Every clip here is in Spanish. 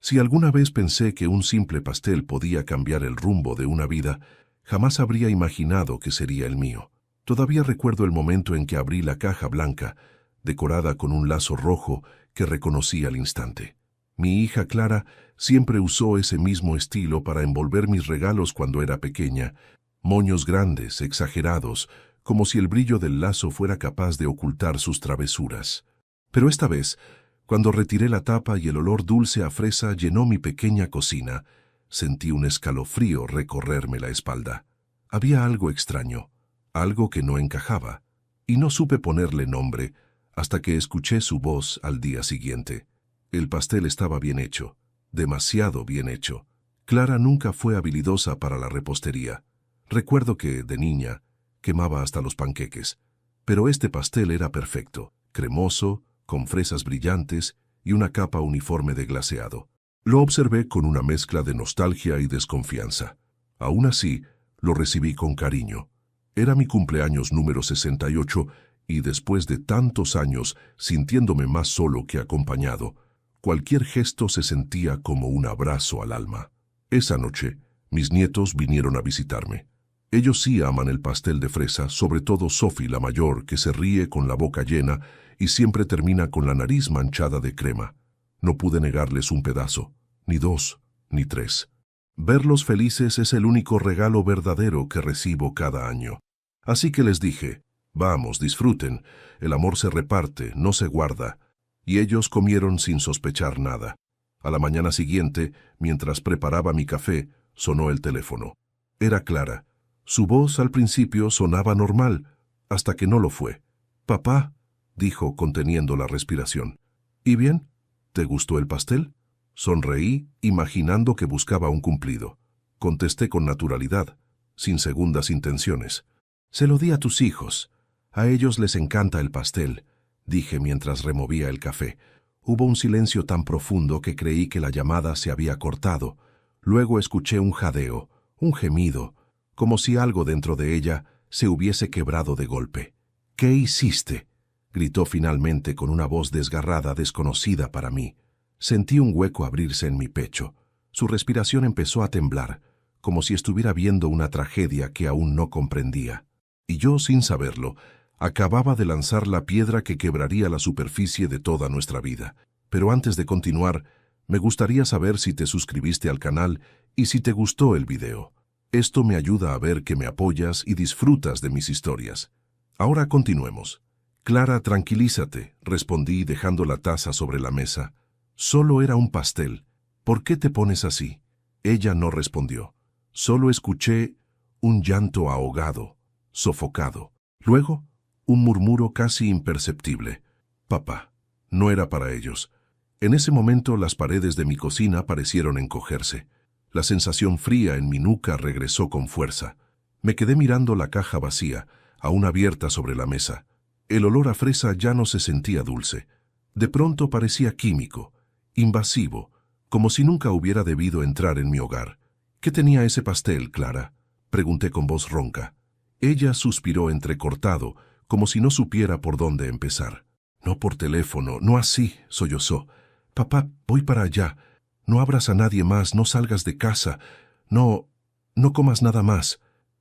Si alguna vez pensé que un simple pastel podía cambiar el rumbo de una vida, jamás habría imaginado que sería el mío. Todavía recuerdo el momento en que abrí la caja blanca, decorada con un lazo rojo que reconocí al instante. Mi hija Clara siempre usó ese mismo estilo para envolver mis regalos cuando era pequeña, moños grandes, exagerados, como si el brillo del lazo fuera capaz de ocultar sus travesuras. Pero esta vez, cuando retiré la tapa y el olor dulce a fresa llenó mi pequeña cocina, sentí un escalofrío recorrerme la espalda. Había algo extraño, algo que no encajaba, y no supe ponerle nombre hasta que escuché su voz al día siguiente. El pastel estaba bien hecho, demasiado bien hecho. Clara nunca fue habilidosa para la repostería. Recuerdo que, de niña, quemaba hasta los panqueques, pero este pastel era perfecto, cremoso, con fresas brillantes y una capa uniforme de glaseado. Lo observé con una mezcla de nostalgia y desconfianza. Aún así, lo recibí con cariño. Era mi cumpleaños número 68 y después de tantos años sintiéndome más solo que acompañado, cualquier gesto se sentía como un abrazo al alma. Esa noche, mis nietos vinieron a visitarme. Ellos sí aman el pastel de fresa, sobre todo Sophie, la mayor, que se ríe con la boca llena y siempre termina con la nariz manchada de crema. No pude negarles un pedazo, ni dos, ni tres. Verlos felices es el único regalo verdadero que recibo cada año. Así que les dije, vamos, disfruten, el amor se reparte, no se guarda. Y ellos comieron sin sospechar nada. A la mañana siguiente, mientras preparaba mi café, sonó el teléfono. Era Clara. Su voz al principio sonaba normal, hasta que no lo fue. «Papá», dijo conteniendo la respiración. «¿Y bien? ¿Te gustó el pastel?» Sonreí, imaginando que buscaba un cumplido. Contesté con naturalidad, sin segundas intenciones. «Se lo di a tus hijos. A ellos les encanta el pastel», dije mientras removía el café. Hubo un silencio tan profundo que creí que la llamada se había cortado. Luego escuché un jadeo, un gemido, como si algo dentro de ella se hubiese quebrado de golpe. «¿Qué hiciste?», gritó finalmente con una voz desgarrada, desconocida para mí. Sentí un hueco abrirse en mi pecho. Su respiración empezó a temblar, como si estuviera viendo una tragedia que aún no comprendía. Y yo, sin saberlo, acababa de lanzar la piedra que quebraría la superficie de toda nuestra vida. Pero antes de continuar, me gustaría saber si te suscribiste al canal y si te gustó el video. Esto me ayuda a ver que me apoyas y disfrutas de mis historias. Ahora continuemos. «Clara, tranquilízate», respondí dejando la taza sobre la mesa. «Solo era un pastel. ¿Por qué te pones así?» Ella no respondió. Solo escuché un llanto ahogado, sofocado. Luego, un murmuro casi imperceptible. «Papá». No era para ellos. En ese momento las paredes de mi cocina parecieron encogerse. La sensación fría en mi nuca regresó con fuerza. Me quedé mirando la caja vacía, aún abierta sobre la mesa. El olor a fresa ya no se sentía dulce. De pronto parecía químico, invasivo, como si nunca hubiera debido entrar en mi hogar. «¿Qué tenía ese pastel, Clara?», pregunté con voz ronca. Ella suspiró entrecortado, como si no supiera por dónde empezar. «No por teléfono, no así», sollozó. «Papá, voy para allá. No abras a nadie más, no salgas de casa. No comas nada más».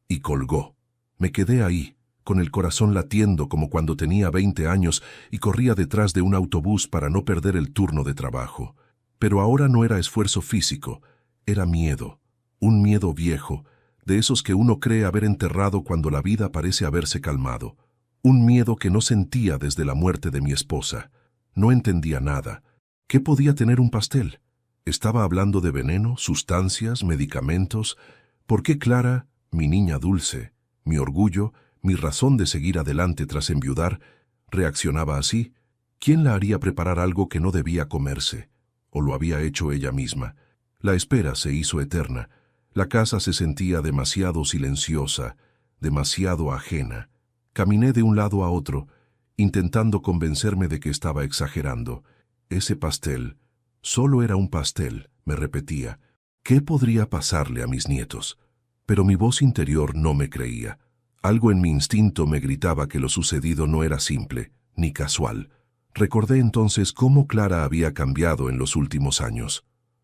Y colgó. Me quedé ahí, con el corazón latiendo como cuando tenía 20 años y corría detrás de un autobús para no perder el turno de trabajo. Pero ahora no era esfuerzo físico, era miedo. Un miedo viejo, de esos que uno cree haber enterrado cuando la vida parece haberse calmado. Un miedo que no sentía desde la muerte de mi esposa. No entendía nada. ¿Qué podía tener un pastel? ¿Estaba hablando de veneno, sustancias, medicamentos? ¿Por qué Clara, mi niña dulce, mi orgullo, mi razón de seguir adelante tras enviudar, reaccionaba así? ¿Quién la haría preparar algo que no debía comerse? ¿O lo había hecho ella misma? La espera se hizo eterna. La casa se sentía demasiado silenciosa, demasiado ajena. Caminé de un lado a otro, intentando convencerme de que estaba exagerando. Ese pastel, solo era un pastel, me repetía. ¿Qué podría pasarle a mis nietos? Pero mi voz interior no me creía. Algo en mi instinto me gritaba que lo sucedido no era simple, ni casual. Recordé entonces cómo Clara había cambiado en los últimos años.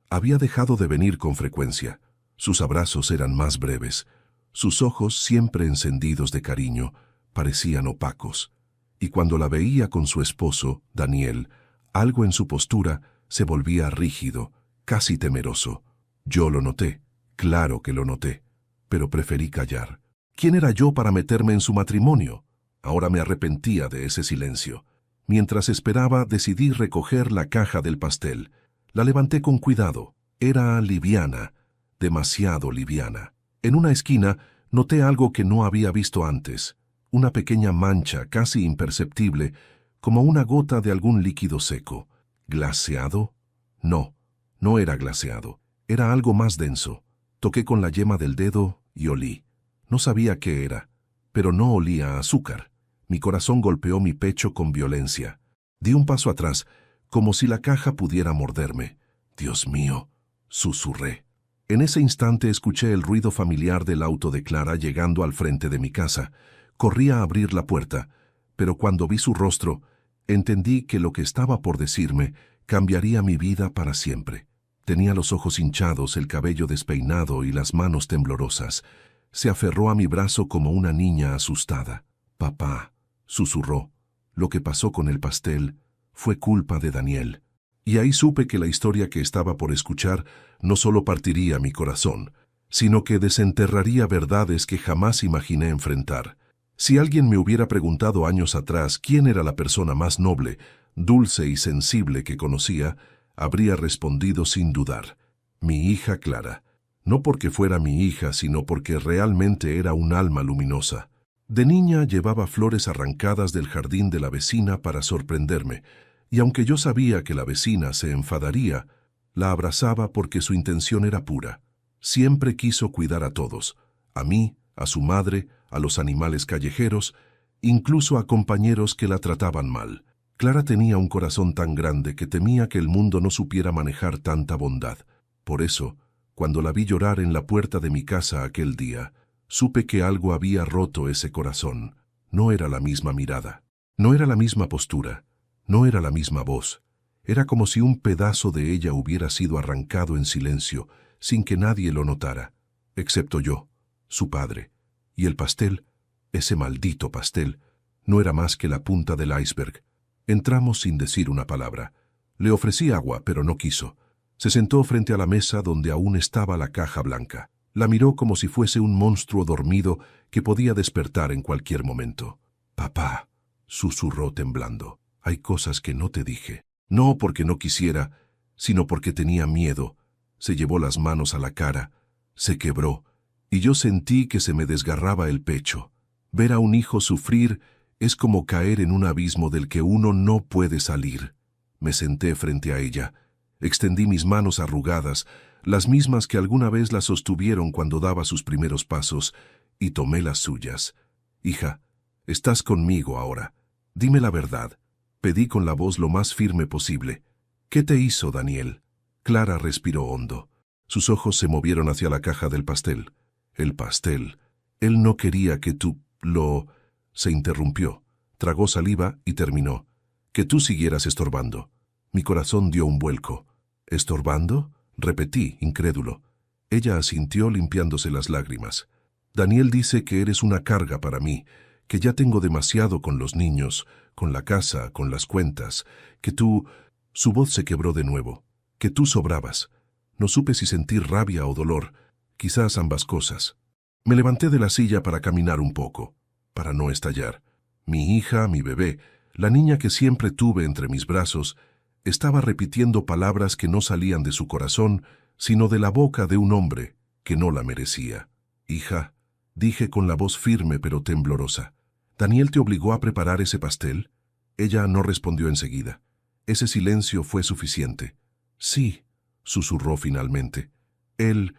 Había dejado de venir con frecuencia. Sus abrazos eran más breves. Sus ojos, siempre encendidos de cariño, parecían opacos. Y cuando la veía con su esposo, Daniel, algo en su postura se volvía rígido, casi temeroso. Yo lo noté, claro que lo noté, pero preferí callar. ¿Quién era yo para meterme en su matrimonio? Ahora me arrepentía de ese silencio. Mientras esperaba, decidí recoger la caja del pastel. La levanté con cuidado. Era liviana, demasiado liviana. En una esquina noté algo que no había visto antes. Una pequeña mancha casi imperceptible, como una gota de algún líquido seco. ¿Glaseado? No, no era glaseado. Era algo más denso. Toqué con la yema del dedo y olí. No sabía qué era, pero no olía a azúcar. Mi corazón golpeó mi pecho con violencia. Di un paso atrás, como si la caja pudiera morderme. «Dios mío», susurré. En ese instante escuché el ruido familiar del auto de Clara llegando al frente de mi casa. Corrí a abrir la puerta, pero cuando vi su rostro, entendí que lo que estaba por decirme cambiaría mi vida para siempre. Tenía los ojos hinchados, el cabello despeinado y las manos temblorosas. Se aferró a mi brazo como una niña asustada. «Papá», susurró, «lo que pasó con el pastel fue culpa de Daniel». Y ahí supe que la historia que estaba por escuchar no solo partiría mi corazón, sino que desenterraría verdades que jamás imaginé enfrentar. Si alguien me hubiera preguntado años atrás quién era la persona más noble, dulce y sensible que conocía, habría respondido sin dudar: mi hija Clara. No porque fuera mi hija, sino porque realmente era un alma luminosa. De niña llevaba flores arrancadas del jardín de la vecina para sorprenderme, y aunque yo sabía que la vecina se enfadaría, la abrazaba porque su intención era pura. Siempre quiso cuidar a todos, a mí, a su madre, a los animales callejeros, incluso a compañeros que la trataban mal. Clara tenía un corazón tan grande que temía que el mundo no supiera manejar tanta bondad. Por eso, cuando la vi llorar en la puerta de mi casa aquel día, supe que algo había roto ese corazón. No era la misma mirada, no era la misma postura, no era la misma voz. Era como si un pedazo de ella hubiera sido arrancado en silencio, sin que nadie lo notara, excepto yo, su padre. Y el pastel, ese maldito pastel, no era más que la punta del iceberg. Entramos sin decir una palabra. Le ofrecí agua, pero no quiso. Se sentó frente a la mesa donde aún estaba la caja blanca. La miró como si fuese un monstruo dormido que podía despertar en cualquier momento. «Papá», susurró temblando, «hay cosas que no te dije». No porque no quisiera, sino porque tenía miedo. Se llevó las manos a la cara, se quebró, y yo sentí que se me desgarraba el pecho. Ver a un hijo sufrir es como caer en un abismo del que uno no puede salir. Me senté frente a ella, extendí mis manos arrugadas, las mismas que alguna vez la sostuvieron cuando daba sus primeros pasos, y tomé las suyas. «Hija, estás conmigo ahora. Dime la verdad», pedí con la voz lo más firme posible. «¿Qué te hizo, Daniel?» Clara respiró hondo. Sus ojos se movieron hacia la caja del pastel. «El pastel. Él no quería que tú lo...» Se interrumpió, tragó saliva y terminó. «Que tú siguieras estorbando». Mi corazón dio un vuelco. «¿Estorbando?», repetí, incrédulo. Ella asintió limpiándose las lágrimas. «Daniel dice que eres una carga para mí, que ya tengo demasiado con los niños, con la casa, con las cuentas, que tú...» Su voz se quebró de nuevo. «Que tú sobrabas». No supe si sentir rabia o dolor, quizás ambas cosas. Me levanté de la silla para caminar un poco, para no estallar. Mi hija, mi bebé, la niña que siempre tuve entre mis brazos, estaba repitiendo palabras que no salían de su corazón, sino de la boca de un hombre que no la merecía. «Hija», dije con la voz firme pero temblorosa, «¿Daniel te obligó a preparar ese pastel?» Ella no respondió enseguida. Ese silencio fue suficiente. «Sí», susurró finalmente. Él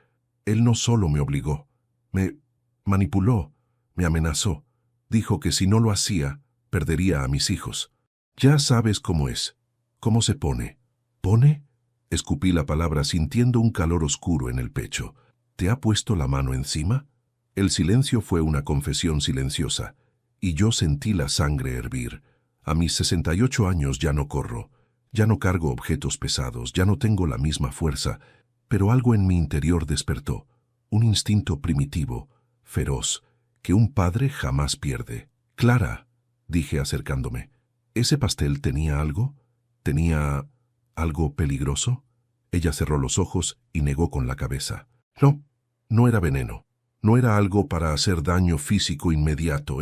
no solo me obligó, me manipuló, me amenazó. Dijo que si no lo hacía, perdería a mis hijos. Ya sabes cómo es, cómo se pone». «¿Pone?», escupí la palabra sintiendo un calor oscuro en el pecho. «¿Te ha puesto la mano encima?». El silencio fue una confesión silenciosa, y yo sentí la sangre hervir. A mis 68 años ya no corro, ya no cargo objetos pesados, ya no tengo la misma fuerza, Pero algo en mi interior despertó, un instinto primitivo, feroz, que un padre jamás pierde. «Clara», dije acercándome, ¿ese pastel tenía algo? ¿Tenía algo peligroso? Ella cerró los ojos y negó con la cabeza. No, no era veneno. No era algo para hacer daño físico inmediato.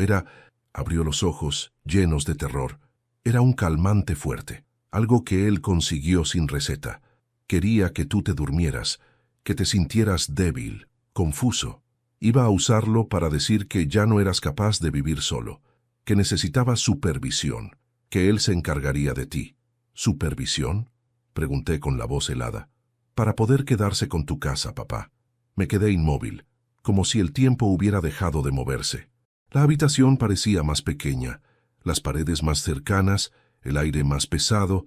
Abrió los ojos, llenos de terror. Era un calmante fuerte, algo que él consiguió sin receta. Quería que tú te durmieras, que te sintieras débil, confuso. Iba a usarlo para decir que ya no eras capaz de vivir solo, que necesitabas supervisión, que él se encargaría de ti. ¿Supervisión?, pregunté con la voz helada. Para poder quedarse con tu casa, papá. Me quedé inmóvil, como si el tiempo hubiera dejado de moverse. La habitación parecía más pequeña, las paredes más cercanas, el aire más pesado,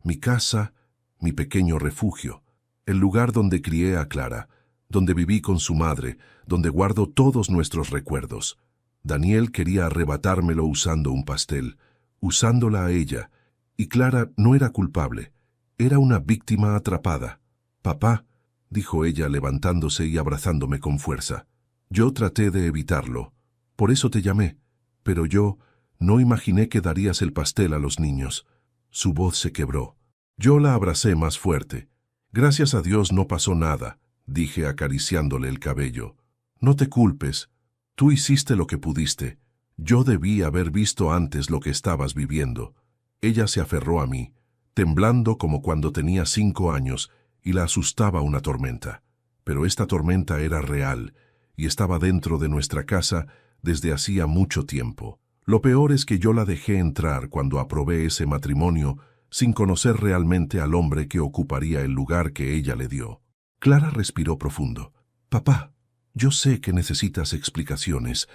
mi casa, mi pequeño refugio, el lugar donde crié a Clara, donde viví con su madre, donde guardo todos nuestros recuerdos. Daniel quería arrebatármelo usando un pastel, usándola a ella, y Clara no era culpable, era una víctima atrapada. «Papá», dijo ella levantándose y abrazándome con fuerza. «Yo traté de evitarlo, por eso te llamé, pero yo no imaginé que darías el pastel a los niños». Su voz se quebró. Yo la abracé más fuerte. «Gracias a Dios no pasó nada», dije acariciándole el cabello. «No te culpes. Tú hiciste lo que pudiste. Yo debí haber visto antes lo que estabas viviendo». Ella se aferró a mí, temblando como cuando tenía 5 años, y la asustaba una tormenta. Pero esta tormenta era real, y estaba dentro de nuestra casa desde hacía mucho tiempo. Lo peor es que yo la dejé entrar cuando aprobé ese matrimonio sin conocer realmente al hombre que ocuparía el lugar que ella le dio. Clara respiró profundo. «Papá, yo sé que necesitas explicaciones,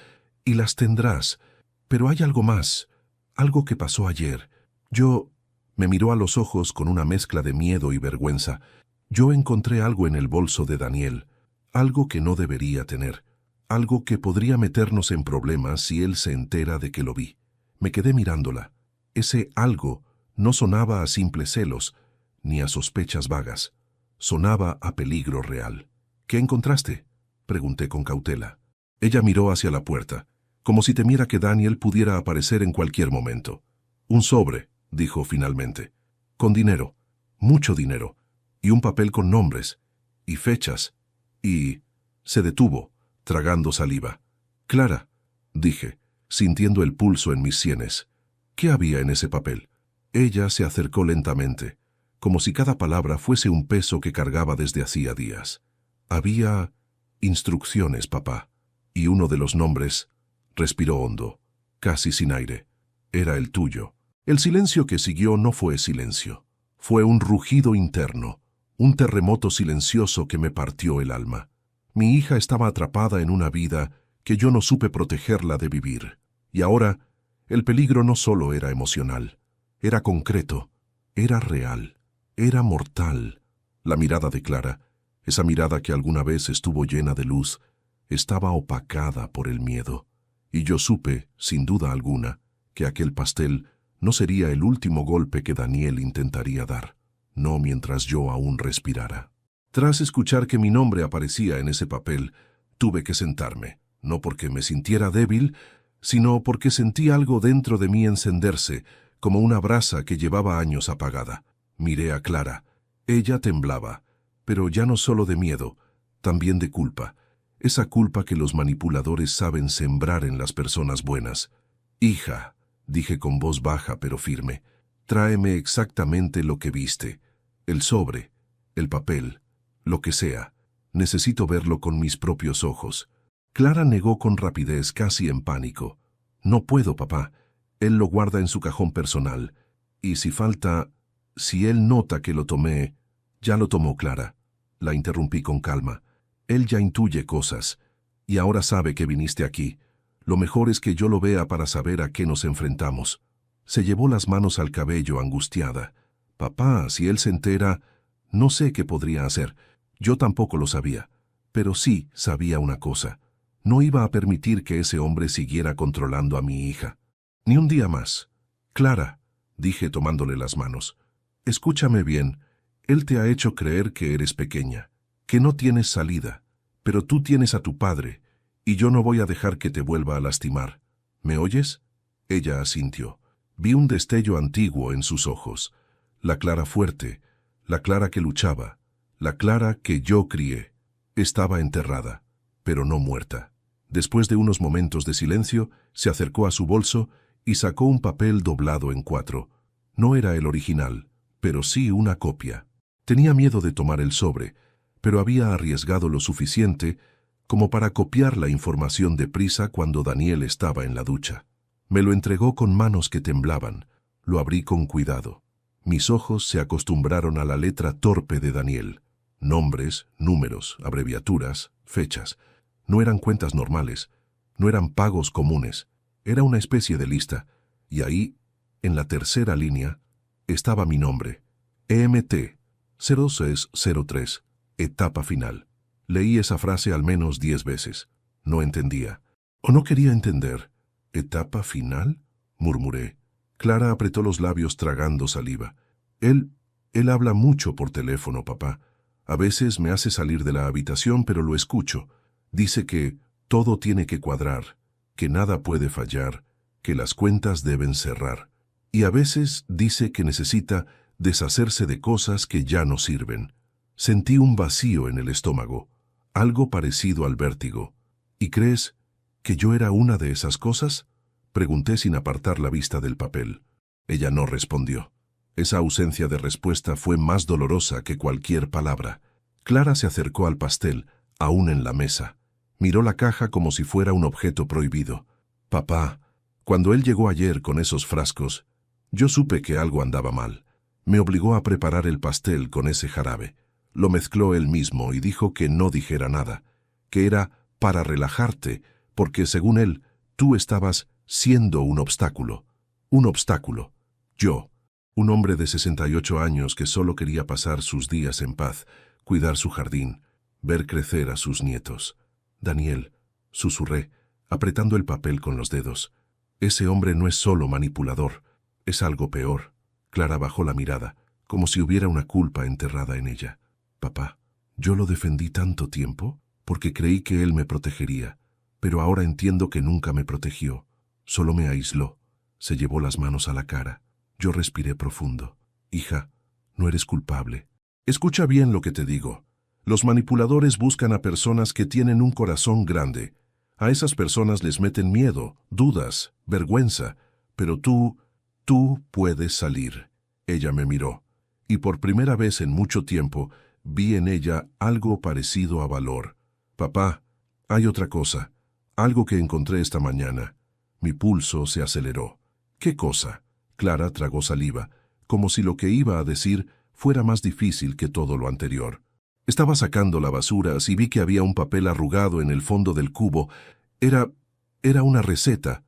y las tendrás, pero hay algo más, algo que pasó ayer. Me miró a los ojos con una mezcla de miedo y vergüenza. Yo encontré algo en el bolso de Daniel, algo que no debería tener, algo que podría meternos en problemas si él se entera de que lo vi». Me quedé mirándola. Ese algo no sonaba a simples celos, ni a sospechas vagas. Sonaba a peligro real. «¿Qué encontraste?», pregunté con cautela. Ella miró hacia la puerta, como si temiera que Daniel pudiera aparecer en cualquier momento. «Un sobre», dijo finalmente, «con dinero, mucho dinero, y un papel con nombres, y fechas, y...». Se detuvo, tragando saliva. «Clara», dije, sintiendo el pulso en mis sienes, «¿qué había en ese papel?». Ella se acercó lentamente, como si cada palabra fuese un peso que cargaba desde hacía días. «Había instrucciones, papá, y uno de los nombres», respiró hondo, casi sin aire, «era el tuyo». El silencio que siguió no fue silencio. Fue un rugido interno, un terremoto silencioso que me partió el alma. Mi hija estaba atrapada en una vida que yo no supe protegerla de vivir. Y ahora, el peligro no solo era emocional, era concreto, era real, era mortal. La mirada de Clara, esa mirada que alguna vez estuvo llena de luz, estaba opacada por el miedo. Y yo supe, sin duda alguna, que aquel pastel no sería el último golpe que Daniel intentaría dar, no mientras yo aún respirara. Tras escuchar que mi nombre aparecía en ese papel, tuve que sentarme, no porque me sintiera débil, sino porque sentí algo dentro de mí encenderse, como una brasa que llevaba años apagada. Miré a Clara. Ella temblaba, pero ya no solo de miedo, también de culpa. Esa culpa que los manipuladores saben sembrar en las personas buenas. «Hija», dije con voz baja pero firme, «tráeme exactamente lo que viste. El sobre, el papel, lo que sea. Necesito verlo con mis propios ojos». Clara negó con rapidez, casi en pánico. «No puedo, papá. Él lo guarda en su cajón personal. Y si él nota que lo tomé...». «Ya lo tomó, Clara», la interrumpí con calma. «Él ya intuye cosas. Y ahora sabe que viniste aquí. Lo mejor es que yo lo vea para saber a qué nos enfrentamos». Se llevó las manos al cabello, angustiada. «Papá, si él se entera, no sé qué podría hacer». Yo tampoco lo sabía, pero sí sabía una cosa. No iba a permitir que ese hombre siguiera controlando a mi hija. Ni un día más. «Clara», dije tomándole las manos, «escúchame bien. Él te ha hecho creer que eres pequeña, que no tienes salida, pero tú tienes a tu padre, y yo no voy a dejar que te vuelva a lastimar. ¿Me oyes? Ella asintió. Vi un destello antiguo en sus ojos. La Clara fuerte, la Clara que luchaba, la Clara que yo crié. Estaba enterrada, pero no muerta. Después de unos momentos de silencio, se acercó a su bolso y sacó un papel doblado en 4. No era el original, pero sí una copia. Tenía miedo de tomar el sobre, pero había arriesgado lo suficiente como para copiar la información deprisa cuando Daniel estaba en la ducha. Me lo entregó con manos que temblaban. Lo abrí con cuidado. Mis ojos se acostumbraron a la letra torpe de Daniel. Nombres, números, abreviaturas, fechas. No eran cuentas normales, no eran pagos comunes. Era una especie de lista, y ahí, en la tercera línea, estaba mi nombre. EMT 0603, etapa final. Leí esa frase al menos 10 veces. No entendía. O no quería entender. ¿Etapa final?, murmuré. Clara apretó los labios tragando saliva. Él habla mucho por teléfono, papá. A veces me hace salir de la habitación, pero lo escucho. Dice que todo tiene que cuadrar, que nada puede fallar, que las cuentas deben cerrar. Y a veces dice que necesita deshacerse de cosas que ya no sirven. Sentí un vacío en el estómago, algo parecido al vértigo. ¿Y crees que yo era una de esas cosas?, pregunté sin apartar la vista del papel. Ella no respondió. Esa ausencia de respuesta fue más dolorosa que cualquier palabra. Clara se acercó al pastel, aún en la mesa. Miró la caja como si fuera un objeto prohibido. Papá, cuando él llegó ayer con esos frascos, yo supe que algo andaba mal. Me obligó a preparar el pastel con ese jarabe. Lo mezcló él mismo y dijo que no dijera nada, que era para relajarte, porque según él, tú estabas siendo un obstáculo. Un obstáculo. Yo, un hombre de 68 años que solo quería pasar sus días en paz, cuidar su jardín, ver crecer a sus nietos. Daniel, susurré, apretando el papel con los dedos. Ese hombre no es solo manipulador, es algo peor. Clara bajó la mirada, como si hubiera una culpa enterrada en ella. Papá, yo lo defendí tanto tiempo porque creí que él me protegería, pero ahora entiendo que nunca me protegió, solo me aisló. Se llevó las manos a la cara. Yo respiré profundo. Hija, no eres culpable. Escucha bien lo que te digo. Los manipuladores buscan a personas que tienen un corazón grande. A esas personas les meten miedo, dudas, vergüenza, pero tú puedes salir. Ella me miró, y por primera vez en mucho tiempo vi en ella algo parecido a valor. Papá, hay otra cosa, algo que encontré esta mañana. Mi pulso se aceleró. ¿Qué cosa? Clara tragó saliva, como si lo que iba a decir fuera más difícil que todo lo anterior. Estaba sacando la basura y vi que había un papel arrugado en el fondo del cubo. Era una receta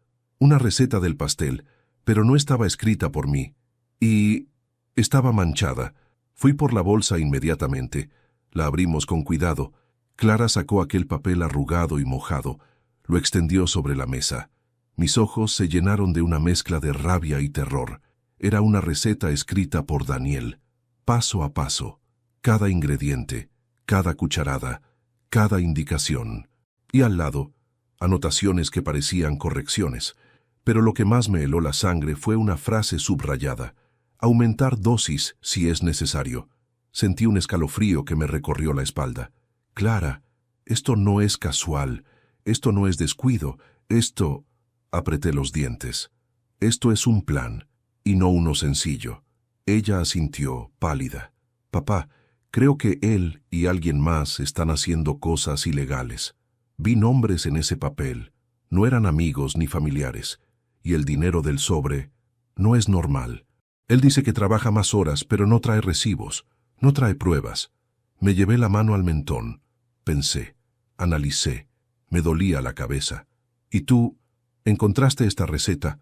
del pastel, pero no estaba escrita por mí. Y estaba manchada. Fui por la bolsa inmediatamente. La abrimos con cuidado. Clara sacó aquel papel arrugado y mojado. Lo extendió sobre la mesa. Mis ojos se llenaron de una mezcla de rabia y terror. Era una receta escrita por Daniel, paso a paso, cada ingrediente, cada cucharada, cada indicación. Y al lado, anotaciones que parecían correcciones. Pero lo que más me heló la sangre fue una frase subrayada: aumentar dosis si es necesario. Sentí un escalofrío que me recorrió la espalda. Clara, esto no es casual, esto no es descuido, esto... Apreté los dientes. Esto es un plan, y no uno sencillo. Ella asintió, pálida. Papá, creo que él y alguien más están haciendo cosas ilegales. Vi nombres en ese papel. No eran amigos ni familiares. Y el dinero del sobre no es normal. Él dice que trabaja más horas, pero no trae recibos, no trae pruebas. Me llevé la mano al mentón. Pensé, analicé. Me dolía la cabeza. ¿Y tú encontraste esta receta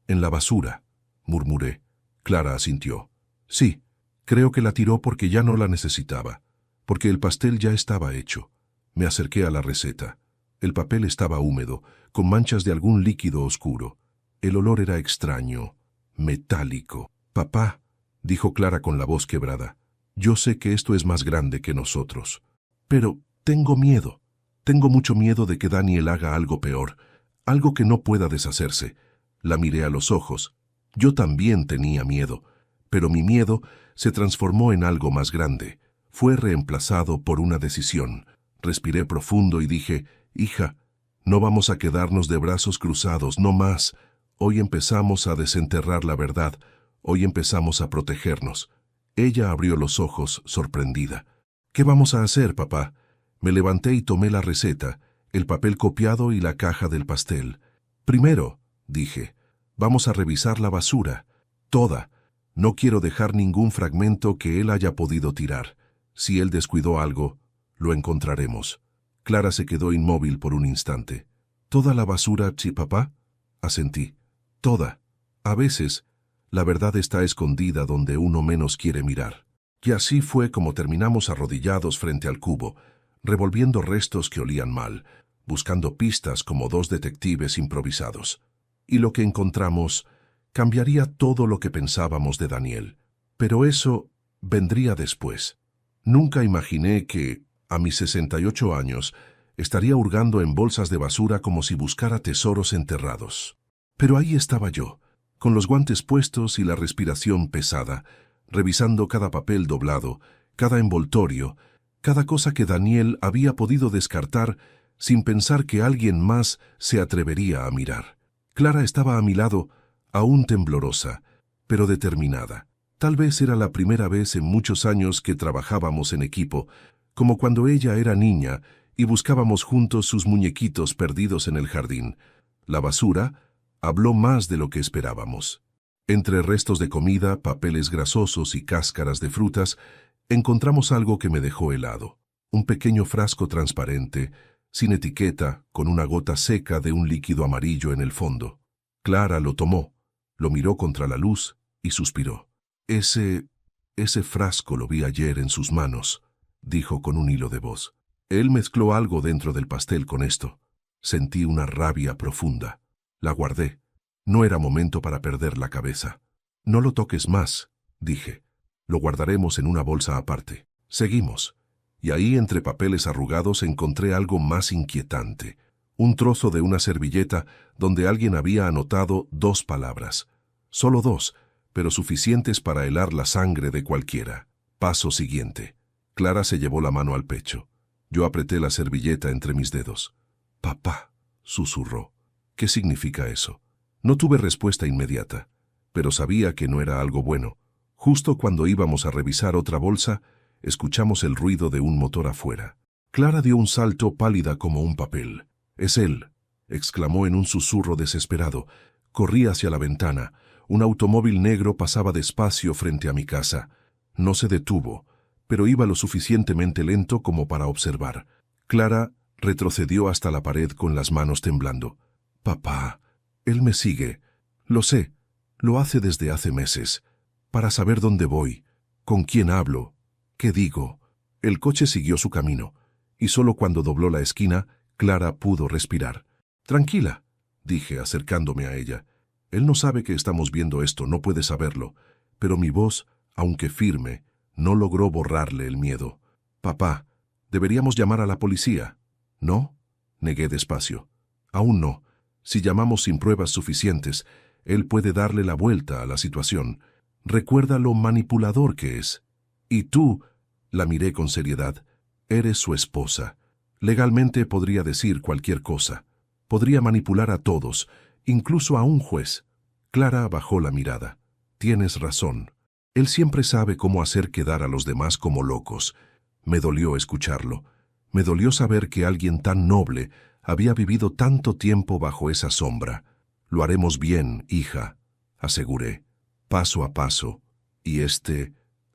en la basura?, murmuré. Clara asintió. Sí, creo que la tiró porque ya no la necesitaba, porque el pastel ya estaba hecho. Me acerqué a la receta. El papel estaba húmedo, con manchas de algún líquido oscuro. El olor era extraño, metálico. Papá, dijo Clara con la voz quebrada, yo sé que esto es más grande que nosotros. Pero tengo miedo. Tengo mucho miedo de que Daniel haga algo peor, algo que no pueda deshacerse. La miré a los ojos. Yo también tenía miedo, pero mi miedo se transformó en algo más grande. Fue reemplazado por una decisión. Respiré profundo y dije, hija, no vamos a quedarnos de brazos cruzados, no más. Hoy empezamos a desenterrar la verdad. Hoy empezamos a protegernos. Ella abrió los ojos, sorprendida. ¿Qué vamos a hacer, papá? Me levanté y tomé la receta, el papel copiado y la caja del pastel. Primero, dije, vamos a revisar la basura. Toda. No quiero dejar ningún fragmento que él haya podido tirar. Si él descuidó algo, lo encontraremos. Clara se quedó inmóvil por un instante. ¿Toda la basura, sí, papá? Asentí. Toda. A veces, la verdad está escondida donde uno menos quiere mirar. Y así fue como terminamos arrodillados frente al cubo, revolviendo restos que olían mal, buscando pistas como dos detectives improvisados. Y lo que encontramos cambiaría todo lo que pensábamos de Daniel. Pero eso vendría después. Nunca imaginé que, a mis 68 años, estaría hurgando en bolsas de basura como si buscara tesoros enterrados. Pero ahí estaba yo, con los guantes puestos y la respiración pesada, revisando cada papel doblado, cada envoltorio, cada cosa que Daniel había podido descartar sin pensar que alguien más se atrevería a mirar. Clara estaba a mi lado, aún temblorosa, pero determinada. Tal vez era la primera vez en muchos años que trabajábamos en equipo, como cuando ella era niña y buscábamos juntos sus muñequitos perdidos en el jardín. La basura habló más de lo que esperábamos. Entre restos de comida, papeles grasosos y cáscaras de frutas, encontramos algo que me dejó helado. Un pequeño frasco transparente, sin etiqueta, con una gota seca de un líquido amarillo en el fondo. Clara lo tomó, lo miró contra la luz y suspiró. Ese frasco lo vi ayer en sus manos, dijo con un hilo de voz. Él mezcló algo dentro del pastel con esto. Sentí una rabia profunda. La guardé. No era momento para perder la cabeza. No lo toques más, dije. Lo guardaremos en una bolsa aparte. Seguimos. Y ahí, entre papeles arrugados, encontré algo más inquietante. Un trozo de una servilleta donde alguien había anotado 2 palabras. Solo 2, pero suficientes para helar la sangre de cualquiera. Paso siguiente. Clara se llevó la mano al pecho. Yo apreté la servilleta entre mis dedos. «Papá», susurró. «¿Qué significa eso?» No tuve respuesta inmediata, pero sabía que no era algo bueno. Justo cuando íbamos a revisar otra bolsa, escuchamos el ruido de un motor afuera. Clara dio un salto, pálida como un papel. «Es él», exclamó en un susurro desesperado. Corrí hacia la ventana. Un automóvil negro pasaba despacio frente a mi casa. No se detuvo, pero iba lo suficientemente lento como para observar. Clara retrocedió hasta la pared con las manos temblando. «Papá, él me sigue. Lo sé, lo hace desde hace meses. Para saber dónde voy, con quién hablo, qué digo». El coche siguió su camino, y solo cuando dobló la esquina, Clara pudo respirar. «Tranquila», dije acercándome a ella. «Él no sabe que estamos viendo esto, no puede saberlo». Pero mi voz, aunque firme, no logró borrarle el miedo. «Papá, deberíamos llamar a la policía». «¿No?», negué despacio. «Aún no. Si llamamos sin pruebas suficientes, él puede darle la vuelta a la situación. Recuerda lo manipulador que es. Y tú», la miré con seriedad, «eres su esposa. Legalmente podría decir cualquier cosa. Podría manipular a todos, incluso a un juez». Clara bajó la mirada. «Tienes razón. Él siempre sabe cómo hacer quedar a los demás como locos». Me dolió escucharlo. Me dolió saber que alguien tan noble había vivido tanto tiempo bajo esa sombra. «Lo haremos bien, hija», aseguré, «paso a paso. Y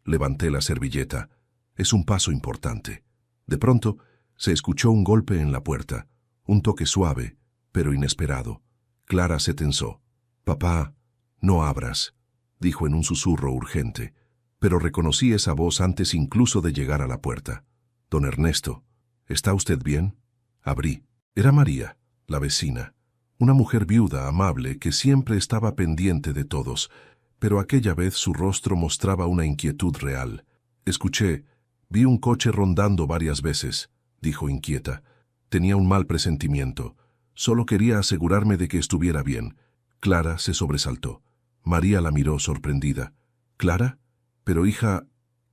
levanté la servilleta. «Es un paso importante». De pronto, se escuchó un golpe en la puerta, un toque suave, pero inesperado. Clara se tensó. «Papá, no abras», dijo en un susurro urgente, pero reconocí esa voz antes incluso de llegar a la puerta. «Don Ernesto, ¿está usted bien?» Abrí. Era María, la vecina, una mujer viuda, amable, que siempre estaba pendiente de todos, pero aquella vez su rostro mostraba una inquietud real. Escuché, Vi un coche rondando varias veces, dijo inquieta. Tenía un mal presentimiento. Solo quería asegurarme de que estuviera bien. Clara se sobresaltó. María la miró sorprendida. ¿Clara? Pero hija,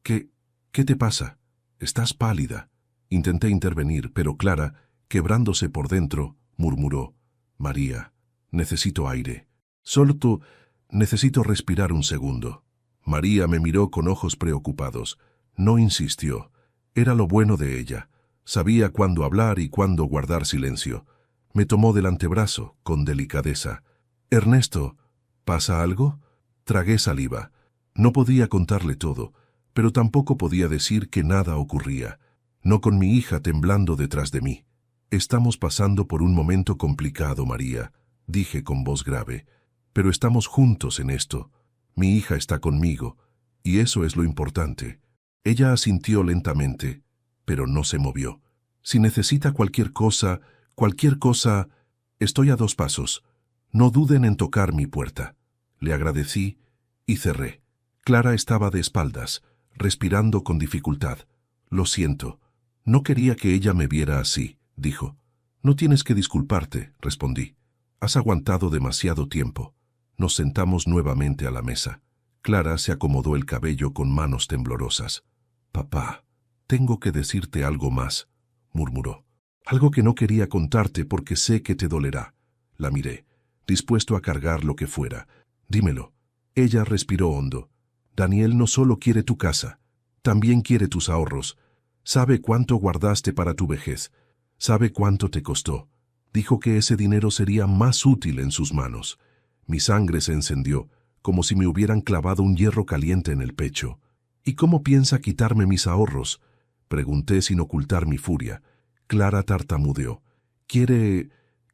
¿qué te pasa? Estás pálida. Intenté intervenir, pero Clara, quebrándose por dentro, murmuró. María, necesito aire. Solo tú, necesito respirar un segundo. María me miró con ojos preocupados. No insistió. Era lo bueno de ella. Sabía cuándo hablar y cuándo guardar silencio. Me tomó del antebrazo, con delicadeza. Ernesto, ¿pasa algo? Tragué saliva. No podía contarle todo, pero tampoco podía decir que nada ocurría. No con mi hija temblando detrás de mí. Estamos pasando por un momento complicado, María, dije con voz grave. Pero estamos juntos en esto. Mi hija está conmigo, y eso es lo importante. Ella asintió lentamente, pero no se movió. Si necesita cualquier cosa, estoy a 2 pasos. No duden en tocar mi puerta. Le agradecí y cerré. Clara estaba de espaldas, respirando con dificultad. Lo siento. No quería que ella me viera así, dijo. No tienes que disculparte, respondí. Has aguantado demasiado tiempo. Nos sentamos nuevamente a la mesa. Clara se acomodó el cabello con manos temblorosas. Papá, tengo que decirte algo más, murmuró. Algo que no quería contarte porque sé que te dolerá. La miré, dispuesto a cargar lo que fuera. Dímelo. Ella respiró hondo. Daniel no solo quiere tu casa, también quiere tus ahorros. Sabe cuánto guardaste para tu vejez. Sabe cuánto te costó. Dijo que ese dinero sería más útil en sus manos. Mi sangre se encendió, como si me hubieran clavado un hierro caliente en el pecho. ¿Y cómo piensa quitarme mis ahorros? Pregunté sin ocultar mi furia. Clara tartamudeó. Quiere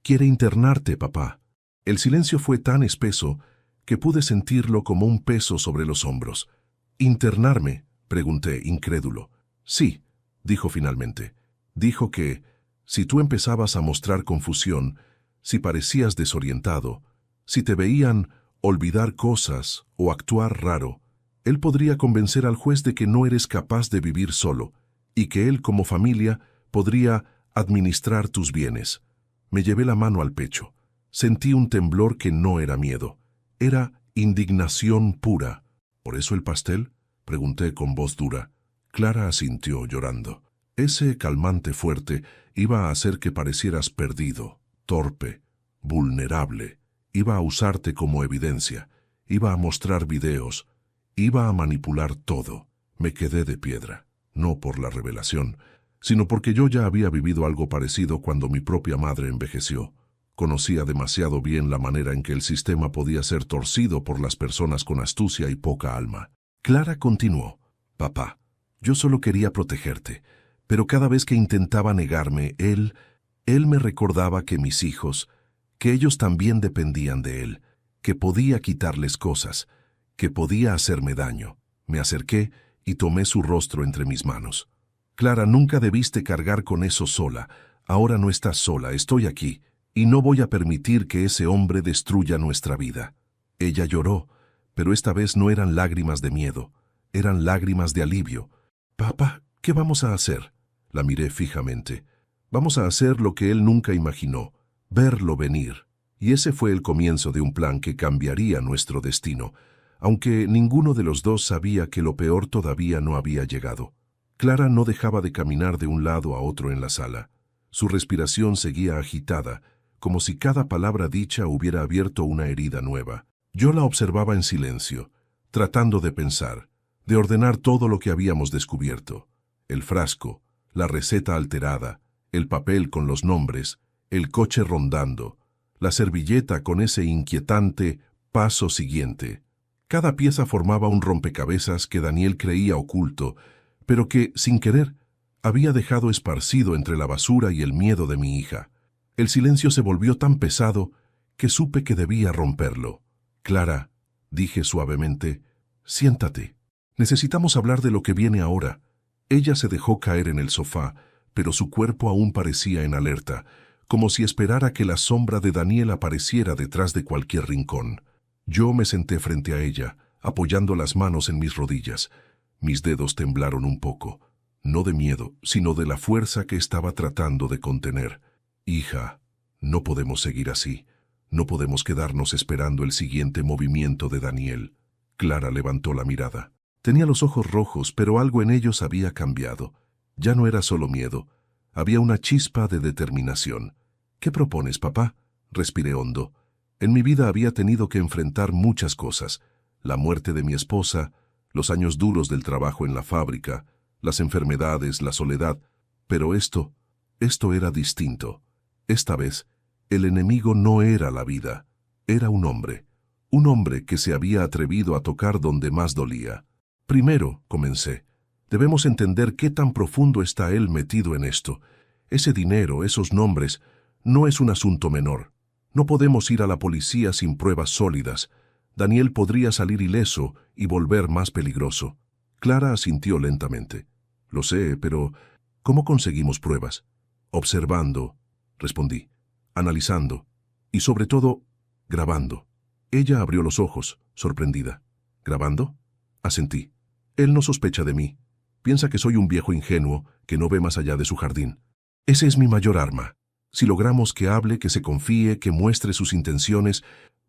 internarte, papá. El silencio fue tan espeso que pude sentirlo como un peso sobre los hombros. ¿Internarme? Pregunté, incrédulo. Sí, dijo finalmente. Dijo que, si tú empezabas a mostrar confusión, si parecías desorientado, si te veían olvidar cosas o actuar raro, él podría convencer al juez de que no eres capaz de vivir solo y que él, como familia, podría administrar tus bienes. Me llevé la mano al pecho. Sentí un temblor que no era miedo. Era indignación pura. ¿Por eso el pastel? Pregunté con voz dura. Clara asintió llorando. Ese calmante fuerte iba a hacer que parecieras perdido, torpe, vulnerable. Iba a usarte como evidencia. Iba a mostrar videos. Iba a manipular todo. Me quedé de piedra. No por la revelación, sino porque yo ya había vivido algo parecido cuando mi propia madre envejeció. Conocía demasiado bien la manera en que el sistema podía ser torcido por las personas con astucia y poca alma. Clara continuó. Papá, yo solo quería protegerte, pero cada vez que intentaba negarme, él me recordaba que mis hijos, que ellos también dependían de él, que podía quitarles cosas, que podía hacerme daño. Me acerqué y tomé su rostro entre mis manos. Clara, nunca debiste cargar con eso sola. Ahora no estás sola, estoy aquí, y no voy a permitir que ese hombre destruya nuestra vida. Ella lloró, pero esta vez no eran lágrimas de miedo, eran lágrimas de alivio. Papá, ¿qué vamos a hacer? La miré fijamente. Vamos a hacer lo que él nunca imaginó, verlo venir. Y ese fue el comienzo de un plan que cambiaría nuestro destino, aunque ninguno de los dos sabía que lo peor todavía no había llegado. Clara no dejaba de caminar de un lado a otro en la sala. Su respiración seguía agitada, como si cada palabra dicha hubiera abierto una herida nueva. Yo la observaba en silencio, tratando de pensar, de ordenar todo lo que habíamos descubierto. El frasco, la receta alterada, el papel con los nombres, el coche rondando, la servilleta con ese inquietante paso siguiente. Cada pieza formaba un rompecabezas que Daniel creía oculto, pero que, sin querer, había dejado esparcido entre la basura y el miedo de mi hija. El silencio se volvió tan pesado que supe que debía romperlo. Clara, dije suavemente, siéntate. Necesitamos hablar de lo que viene ahora. Ella se dejó caer en el sofá, pero su cuerpo aún parecía en alerta, como si esperara que la sombra de Daniel apareciera detrás de cualquier rincón. Yo me senté frente a ella, apoyando las manos en mis rodillas. Mis dedos temblaron un poco. no de miedo, sino de la fuerza que estaba tratando de contener. Hija, no podemos seguir así. No podemos quedarnos esperando el siguiente movimiento de Daniel. Clara levantó la mirada. Tenía los ojos rojos, pero algo en ellos había cambiado. Ya no era solo miedo. Había una chispa de determinación. ¿Qué propones, papá? Respiré hondo. En mi vida había tenido que enfrentar muchas cosas. La muerte de mi esposa, los años duros del trabajo en la fábrica, las enfermedades, la soledad. Pero esto era distinto. Esta vez, el enemigo no era la vida. Era un hombre que se había atrevido a tocar donde más dolía. Primero, comencé, debemos entender qué tan profundo está él metido en esto. Ese dinero, esos nombres, no es un asunto menor. No podemos ir a la policía sin pruebas sólidas. Daniel podría salir ileso y volver más peligroso. Clara asintió lentamente. Lo sé, pero ¿cómo conseguimos pruebas? Observando, respondí, analizando y sobre todo, grabando. Ella abrió los ojos, sorprendida. ¿Grabando? Asentí. Él no sospecha de mí. Piensa que soy un viejo ingenuo que no ve más allá de su jardín. Ese es mi mayor arma. Si logramos que hable, que se confíe, que muestre sus intenciones,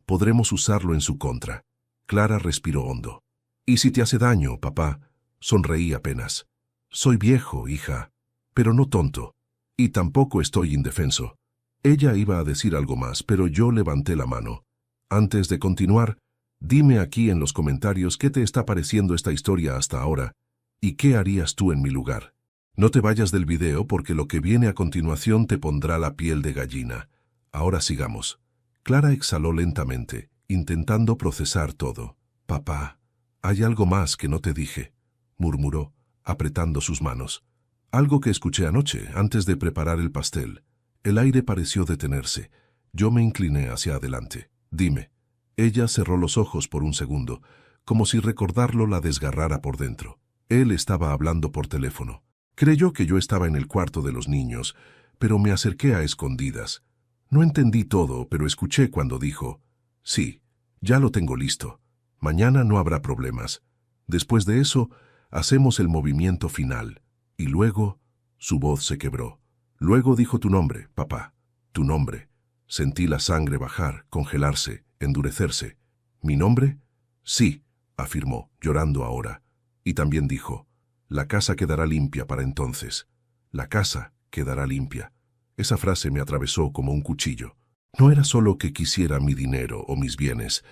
podremos usarlo en su contra. Clara respiró hondo. ¿Y si te hace daño, papá? Sonreí apenas. Soy viejo, hija, pero no tonto. Y tampoco estoy indefenso. Ella iba a decir algo más, pero yo levanté la mano. Antes de continuar, dime aquí en los comentarios qué te está pareciendo esta historia hasta ahora y qué harías tú en mi lugar. No te vayas del video porque lo que viene a continuación te pondrá la piel de gallina. Ahora sigamos. Clara exhaló lentamente, intentando procesar todo. Papá, hay algo más que no te dije, murmuró, apretando sus manos. Algo que escuché anoche, antes de preparar el pastel. El aire pareció detenerse. Yo me incliné hacia adelante. Dime. Ella cerró los ojos por un segundo, como si recordarlo la desgarrara por dentro. Él estaba hablando por teléfono. Creyó que yo estaba en el cuarto de los niños, pero me acerqué a escondidas. No entendí todo, pero escuché cuando dijo, sí, ya lo tengo listo. Mañana no habrá problemas. Después de eso, hacemos el movimiento final. Y luego, su voz se quebró. Luego dijo tu nombre, papá, tu nombre. Sentí la sangre bajar, congelarse, endurecerse. ¿Mi nombre? Sí, afirmó, llorando ahora. Y también dijo, la casa quedará limpia para entonces. La casa quedará limpia. Esa frase me atravesó como un cuchillo. No era solo que quisiera mi dinero o mis bienes.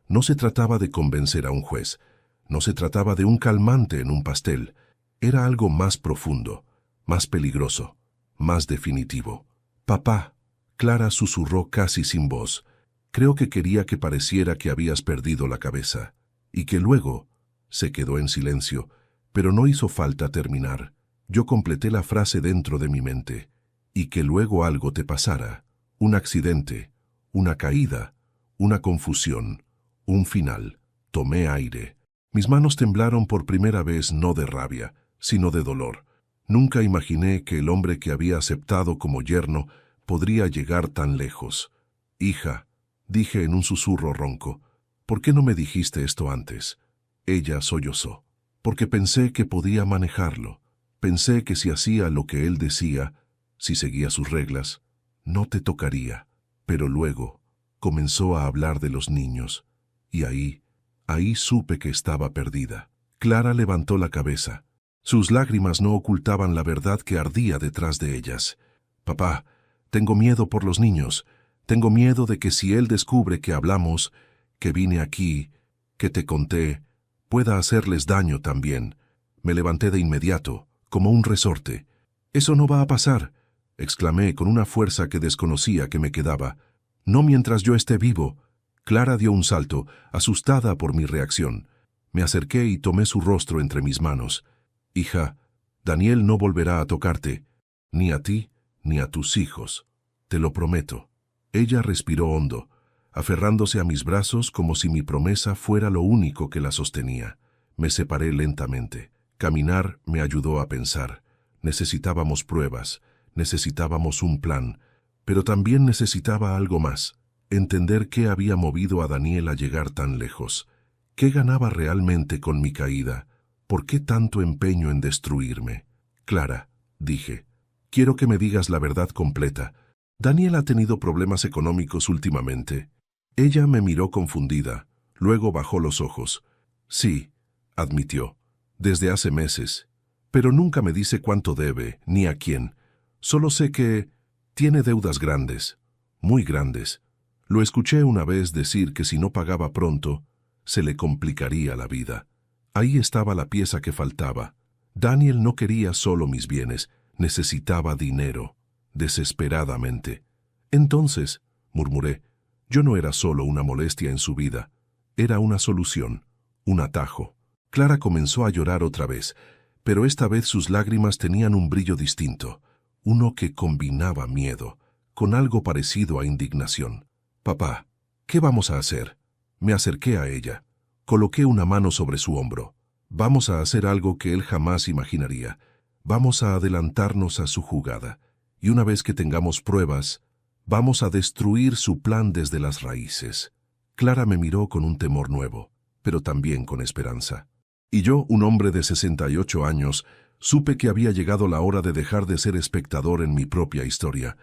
No se trataba de convencer a un juez. No se trataba de un calmante en un pastel. Era algo más profundo, más peligroso, más definitivo. Papá, Clara susurró casi sin voz. Creo que quería que pareciera que habías perdido la cabeza. Y que luego se quedó en silencio, pero no hizo falta terminar. Yo completé la frase dentro de mi mente. Y que luego algo te pasara. Un accidente, una caída, una confusión, un final. Tomé aire. Mis manos temblaron por primera vez no de rabia, sino de dolor. Nunca imaginé que el hombre que había aceptado como yerno podría llegar tan lejos. Hija, dije en un susurro ronco, ¿por qué no me dijiste esto antes? Ella sollozó. Porque pensé que podía manejarlo. Pensé que si hacía lo que él decía, si seguía sus reglas, no te tocaría. Pero luego comenzó a hablar de los niños. Y ahí supe que estaba perdida. Clara levantó la cabeza. Sus lágrimas no ocultaban la verdad que ardía detrás de ellas. Papá, tengo miedo por los niños. Tengo miedo de que si él descubre que hablamos, que vine aquí, que te conté, pueda hacerles daño también. Me levanté de inmediato, como un resorte. «Eso no va a pasar», exclamé con una fuerza que desconocía que me quedaba. «No mientras yo esté vivo». Clara dio un salto, asustada por mi reacción. Me acerqué y tomé su rostro entre mis manos. «Hija, Daniel no volverá a tocarte, ni a ti, ni a tus hijos. Te lo prometo». Ella respiró hondo, aferrándose a mis brazos como si mi promesa fuera lo único que la sostenía. Me separé lentamente. Caminar me ayudó a pensar. Necesitábamos pruebas, necesitábamos un plan, pero también necesitaba algo más. Entender qué había movido a Daniel a llegar tan lejos. ¿Qué ganaba realmente con mi caída? ¿Por qué tanto empeño en destruirme? Clara, dije, quiero que me digas la verdad completa. Daniel ha tenido problemas económicos últimamente. Ella me miró confundida, luego bajó los ojos. Sí, admitió, desde hace meses. Pero nunca me dice cuánto debe, ni a quién. Solo sé que tiene deudas grandes, muy grandes. Lo escuché una vez decir que si no pagaba pronto, se le complicaría la vida. Ahí estaba la pieza que faltaba. Daniel no quería solo mis bienes, necesitaba dinero, desesperadamente. Entonces, murmuré, yo no era solo una molestia en su vida, era una solución, un atajo. Clara comenzó a llorar otra vez, pero esta vez sus lágrimas tenían un brillo distinto, uno que combinaba miedo, con algo parecido a indignación. Papá, ¿qué vamos a hacer? Me acerqué a ella. Coloqué una mano sobre su hombro. Vamos a hacer algo que él jamás imaginaría. Vamos a adelantarnos a su jugada. Y una vez que tengamos pruebas, vamos a destruir su plan desde las raíces. Clara me miró con un temor nuevo, pero también con esperanza. Y yo, un hombre de 68 años, supe que había llegado la hora de dejar de ser espectador en mi propia historia.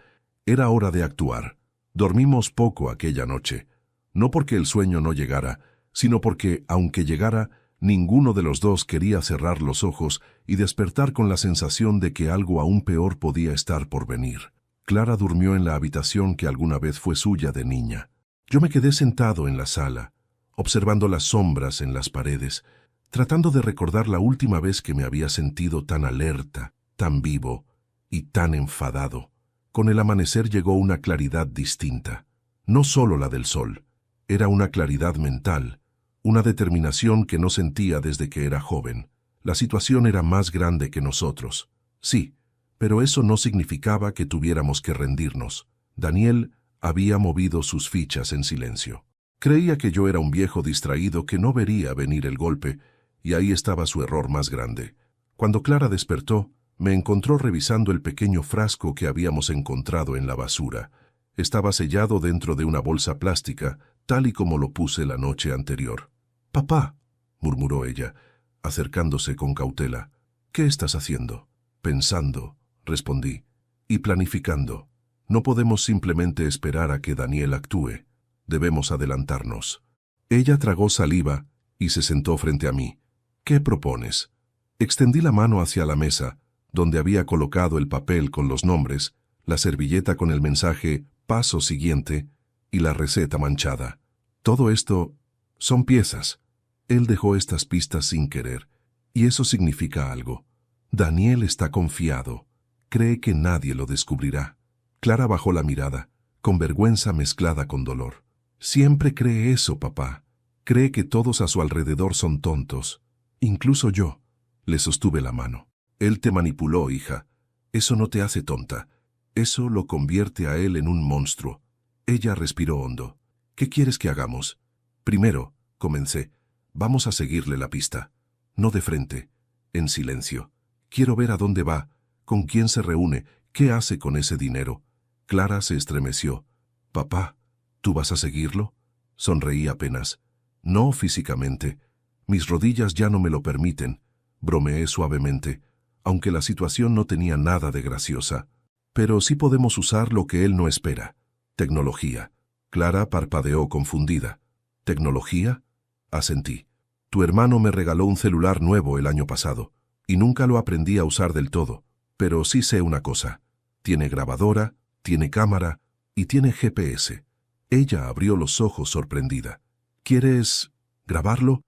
Era hora de actuar. Dormimos poco aquella noche. No porque el sueño no llegara, sino porque, aunque llegara, ninguno de los dos quería cerrar los ojos y despertar con la sensación de que algo aún peor podía estar por venir. Clara durmió en la habitación que alguna vez fue suya de niña. Yo me quedé sentado en la sala, observando las sombras en las paredes, tratando de recordar la última vez que me había sentido tan alerta, tan vivo y tan enfadado. Con el amanecer llegó una claridad distinta, no solo la del sol, era una claridad mental, una determinación que no sentía desde que era joven. La situación era más grande que nosotros. Sí, pero eso no significaba que tuviéramos que rendirnos. Daniel había movido sus fichas en silencio. Creía que yo era un viejo distraído que no vería venir el golpe, y ahí estaba su error más grande. Cuando Clara despertó, me encontró revisando el pequeño frasco que habíamos encontrado en la basura. Estaba sellado dentro de una bolsa plástica, tal y como lo puse la noche anterior. «Papá», murmuró ella, acercándose con cautela. «¿Qué estás haciendo?» «Pensando», respondí, «y planificando. No podemos simplemente esperar a que Daniel actúe. Debemos adelantarnos». Ella tragó saliva y se sentó frente a mí. «¿Qué propones?» Extendí la mano hacia la mesa, donde había colocado el papel con los nombres, la servilleta con el mensaje «Paso siguiente» y la receta manchada. Todo esto son piezas. Él dejó estas pistas sin querer, y eso significa algo. Daniel está confiado. Cree que nadie lo descubrirá. Clara bajó la mirada, con vergüenza mezclada con dolor. Siempre cree eso, papá. Cree que todos a su alrededor son tontos. Incluso yo. Le sostuve la mano. Él te manipuló, hija. Eso no te hace tonta. Eso lo convierte a él en un monstruo. Ella respiró hondo. ¿Qué quieres que hagamos? Primero, comencé, vamos a seguirle la pista. No de frente, en silencio. Quiero ver a dónde va, con quién se reúne, qué hace con ese dinero. Clara se estremeció. Papá, ¿tú vas a seguirlo? Sonreí apenas. No físicamente. Mis rodillas ya no me lo permiten. Bromeé suavemente, aunque la situación no tenía nada de graciosa. Pero sí podemos usar lo que él no espera. Tecnología. Clara parpadeó confundida. ¿Tecnología? Asentí. Tu hermano me regaló un celular nuevo el año pasado, y nunca lo aprendí a usar del todo, pero sí sé una cosa. Tiene grabadora, tiene cámara y tiene GPS. Ella abrió los ojos sorprendida. ¿Quieres grabarlo?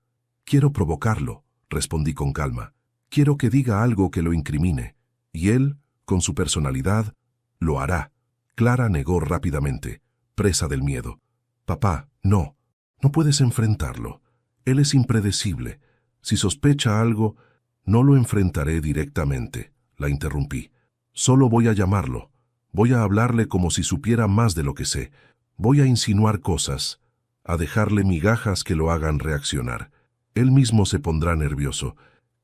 Quiero provocarlo, respondí con calma. Quiero que diga algo que lo incrimine, y él, con su personalidad, lo hará. Clara negó rápidamente, presa del miedo. Papá, no puedes enfrentarlo. Él es impredecible. Si sospecha algo, no lo enfrentaré directamente, la interrumpí. Solo voy a llamarlo. Voy a hablarle como si supiera más de lo que sé. Voy a insinuar cosas, a dejarle migajas que lo hagan reaccionar. Él mismo se pondrá nervioso.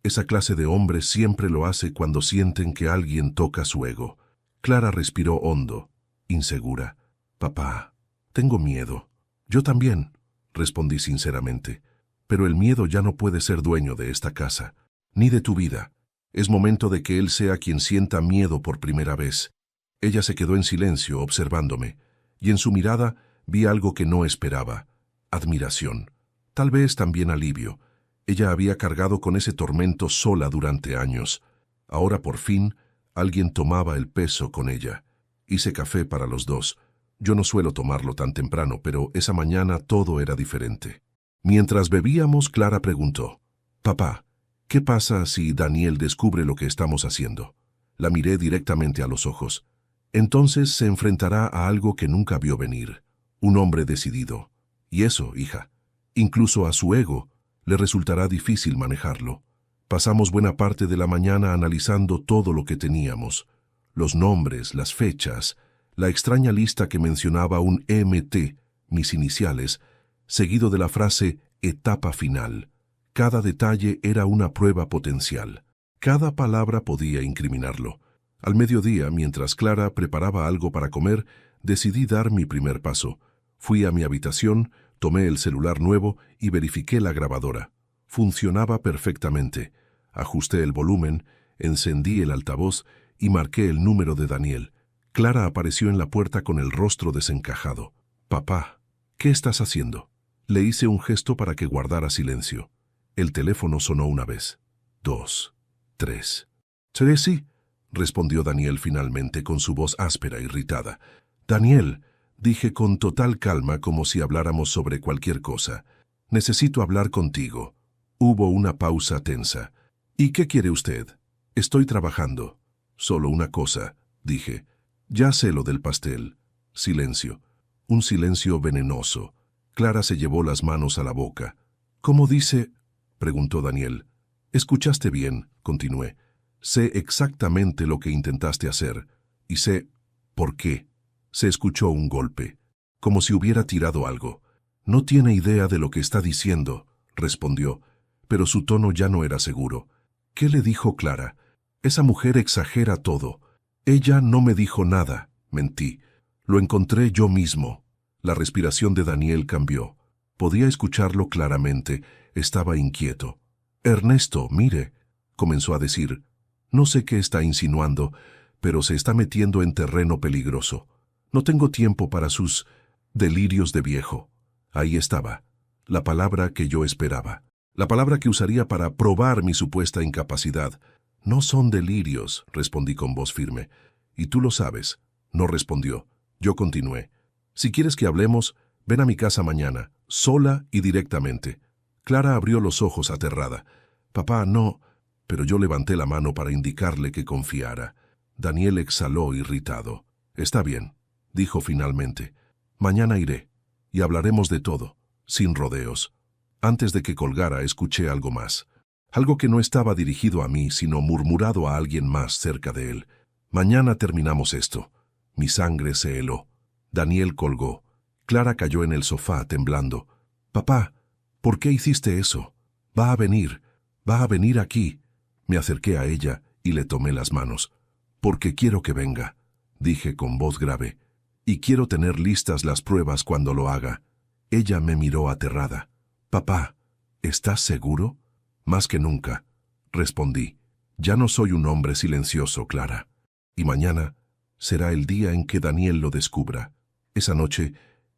Esa clase de hombres siempre lo hace cuando sienten que alguien toca su ego. Clara respiró hondo, insegura. Papá, tengo miedo. Yo también, respondí sinceramente. Pero el miedo ya no puede ser dueño de esta casa, ni de tu vida. Es momento de que él sea quien sienta miedo por primera vez. Ella se quedó en silencio, observándome, y en su mirada vi algo que no esperaba: admiración. Tal vez también alivio. Ella había cargado con ese tormento sola durante años. Ahora por fin alguien tomaba el peso con ella. Hice café para los dos. Yo no suelo tomarlo tan temprano, pero esa mañana todo era diferente. Mientras bebíamos, Clara preguntó: «Papá, ¿qué pasa si Daniel descubre lo que estamos haciendo?». La miré directamente a los ojos. Entonces se enfrentará a algo que nunca vio venir. Un hombre decidido. Y eso, hija, incluso a su ego, le resultará difícil manejarlo. Pasamos buena parte de la mañana analizando todo lo que teníamos. Los nombres, las fechas, la extraña lista que mencionaba un MT, mis iniciales, seguido de la frase etapa final. Cada detalle era una prueba potencial. Cada palabra podía incriminarlo. Al mediodía, mientras Clara preparaba algo para comer, decidí dar mi primer paso. Fui a mi habitación, tomé el celular nuevo y verifiqué la grabadora. Funcionaba perfectamente. Ajusté el volumen, encendí el altavoz y marqué el número de Daniel. Clara apareció en la puerta con el rostro desencajado. «Papá, ¿qué estás haciendo?». Le hice un gesto para que guardara silencio. El teléfono sonó una vez, 2, 3. «Sí», respondió Daniel finalmente con su voz áspera, irritada. «Daniel», dije con total calma, como si habláramos sobre cualquier cosa, «necesito hablar contigo». Hubo una pausa tensa. «¿Y qué quiere usted?». «Estoy trabajando». «Solo una cosa», dije. «Ya sé lo del pastel». Silencio. Un silencio venenoso. Clara se llevó las manos a la boca. «¿Cómo dice?», preguntó Daniel. «Escuchaste bien», continué. «Sé exactamente lo que intentaste hacer, y sé por qué». Se escuchó un golpe, como si hubiera tirado algo. «No tiene idea de lo que está diciendo», respondió, pero su tono ya no era seguro. «¿Qué le dijo Clara? Esa mujer exagera todo». «Ella no me dijo nada», mentí. «Lo encontré yo mismo». La respiración de Daniel cambió. Podía escucharlo claramente. Estaba inquieto. «Ernesto, mire», comenzó a decir. «No sé qué está insinuando, pero se está metiendo en terreno peligroso. No tengo tiempo para sus delirios de viejo». Ahí estaba, la palabra que yo esperaba. La palabra que usaría para probar mi supuesta incapacidad. «No son delirios», respondí con voz firme. «Y tú lo sabes». No respondió. Yo continué. «Si quieres que hablemos, ven a mi casa mañana, sola y directamente». Clara abrió los ojos aterrada. «Papá, no». Pero yo levanté la mano para indicarle que confiara. Daniel exhaló irritado. «Está bien», dijo finalmente. «Mañana iré, y hablaremos de todo, sin rodeos». Antes de que colgara, escuché algo más. Algo que no estaba dirigido a mí, sino murmurado a alguien más cerca de él. «Mañana terminamos esto». Mi sangre se heló. Daniel colgó. Clara cayó en el sofá, temblando. «Papá, ¿por qué hiciste eso? Va a venir aquí». Me acerqué a ella y le tomé las manos. «Porque quiero que venga», dije con voz grave. «Y quiero tener listas las pruebas cuando lo haga». Ella me miró aterrada. «Papá, ¿estás seguro?». «Más que nunca», respondí. «Ya no soy un hombre silencioso, Clara. Y mañana será el día en que Daniel lo descubra». Esa noche,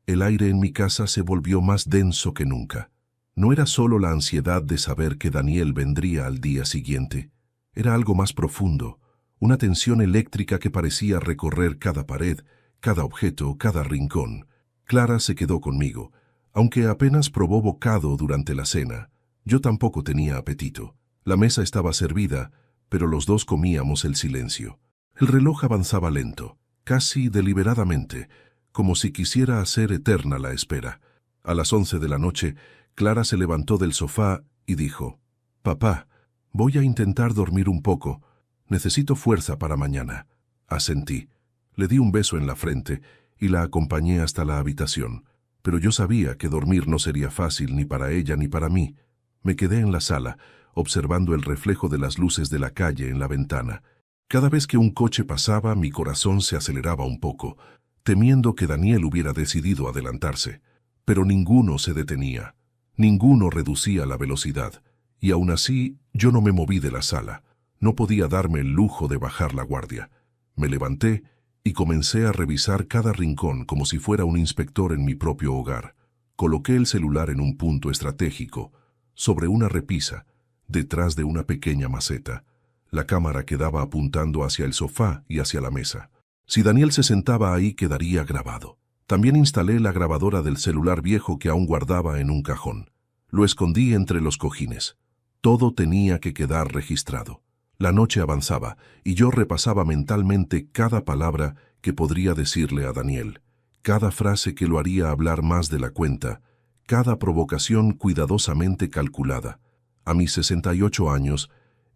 el aire en mi casa se volvió más denso que nunca. No era solo la ansiedad de saber que Daniel vendría al día siguiente. Era algo más profundo, una tensión eléctrica que parecía recorrer cada pared, cada objeto, cada rincón. Clara se quedó conmigo, aunque apenas probó bocado durante la cena. Yo tampoco tenía apetito. La mesa estaba servida, pero los dos comíamos en silencio. El reloj avanzaba lento, casi deliberadamente, como si quisiera hacer eterna la espera. A las 11 de la noche, Clara se levantó del sofá y dijo: «Papá, voy a intentar dormir un poco. Necesito fuerza para mañana». Asentí. Le di un beso en la frente y la acompañé hasta la habitación. Pero yo sabía que dormir no sería fácil ni para ella ni para mí. Me quedé en la sala, observando el reflejo de las luces de la calle en la ventana. Cada vez que un coche pasaba, mi corazón se aceleraba un poco, temiendo que Daniel hubiera decidido adelantarse. Pero ninguno se detenía. Ninguno reducía la velocidad. Y aún así, yo no me moví de la sala. No podía darme el lujo de bajar la guardia. Me levanté y comencé a revisar cada rincón como si fuera un inspector en mi propio hogar. Coloqué el celular en un punto estratégico, sobre una repisa, detrás de una pequeña maceta. La cámara quedaba apuntando hacia el sofá y hacia la mesa. Si Daniel se sentaba ahí, quedaría grabado. También instalé la grabadora del celular viejo que aún guardaba en un cajón. Lo escondí entre los cojines. Todo tenía que quedar registrado. La noche avanzaba y yo repasaba mentalmente cada palabra que podría decirle a Daniel, cada frase que lo haría hablar más de la cuenta, cada provocación cuidadosamente calculada. A mis 68 años,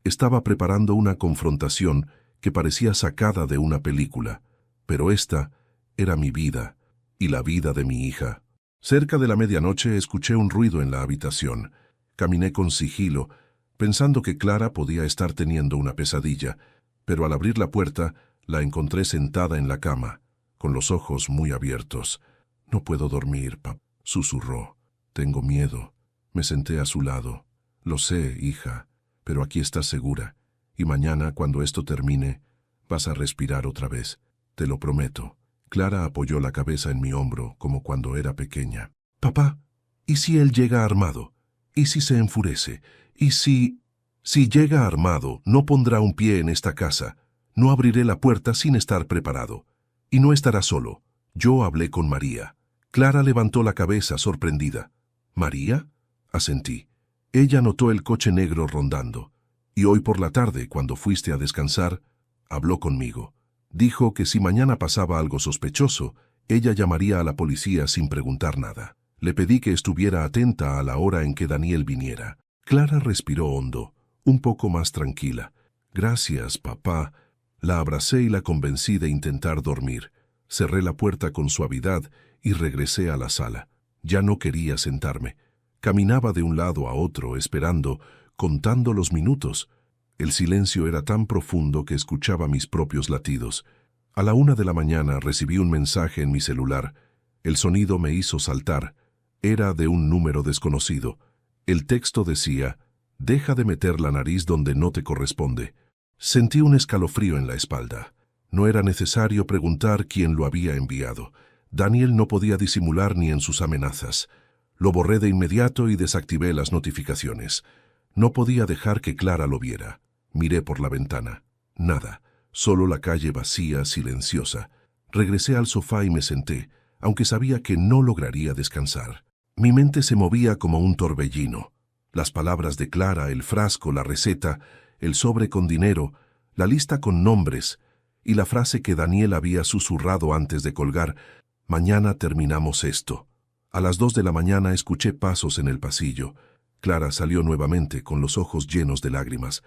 estaba preparando una confrontación que parecía sacada de una película, pero esta era mi vida y la vida de mi hija. Cerca de la medianoche escuché un ruido en la habitación. Caminé con sigilo, pensando que Clara podía estar teniendo una pesadilla, pero al abrir la puerta la encontré sentada en la cama, con los ojos muy abiertos. «No puedo dormir, papá», susurró. «Tengo miedo». Me senté a su lado. «Lo sé, hija, pero aquí estás segura, y mañana, cuando esto termine, vas a respirar otra vez. Te lo prometo». Clara apoyó la cabeza en mi hombro, como cuando era pequeña. «Papá, ¿y si él llega armado? ¿Y si se enfurece? ¿Y si...?» «Si llega armado, no pondrá un pie en esta casa. No abriré la puerta sin estar preparado. Y no estará solo. Yo hablé con María». Clara levantó la cabeza sorprendida. «¿María?», asentí. Ella notó el coche negro rondando. «Y hoy por la tarde, cuando fuiste a descansar, habló conmigo. Dijo que si mañana pasaba algo sospechoso, ella llamaría a la policía sin preguntar nada. Le pedí que estuviera atenta a la hora en que Daniel viniera». Clara respiró hondo, un poco más tranquila. «Gracias, papá». La abracé y la convencí de intentar dormir. Cerré la puerta con suavidad y regresé a la sala. Ya no quería sentarme. Caminaba de un lado a otro, esperando, contando los minutos. El silencio era tan profundo que escuchaba mis propios latidos. A la 1 de la mañana recibí un mensaje en mi celular. El sonido me hizo saltar. Era de un número desconocido. El texto decía: «Deja de meter la nariz donde no te corresponde». Sentí un escalofrío en la espalda. No era necesario preguntar quién lo había enviado. Daniel no podía disimular ni en sus amenazas. Lo borré de inmediato y desactivé las notificaciones. No podía dejar que Clara lo viera. Miré por la ventana. Nada, solo la calle vacía, silenciosa. Regresé al sofá y me senté, aunque sabía que no lograría descansar. Mi mente se movía como un torbellino. Las palabras de Clara, el frasco, la receta, el sobre con dinero, la lista con nombres y la frase que Daniel había susurrado antes de colgar: «Mañana terminamos esto». A las 2 de la mañana escuché pasos en el pasillo. Clara salió nuevamente con los ojos llenos de lágrimas.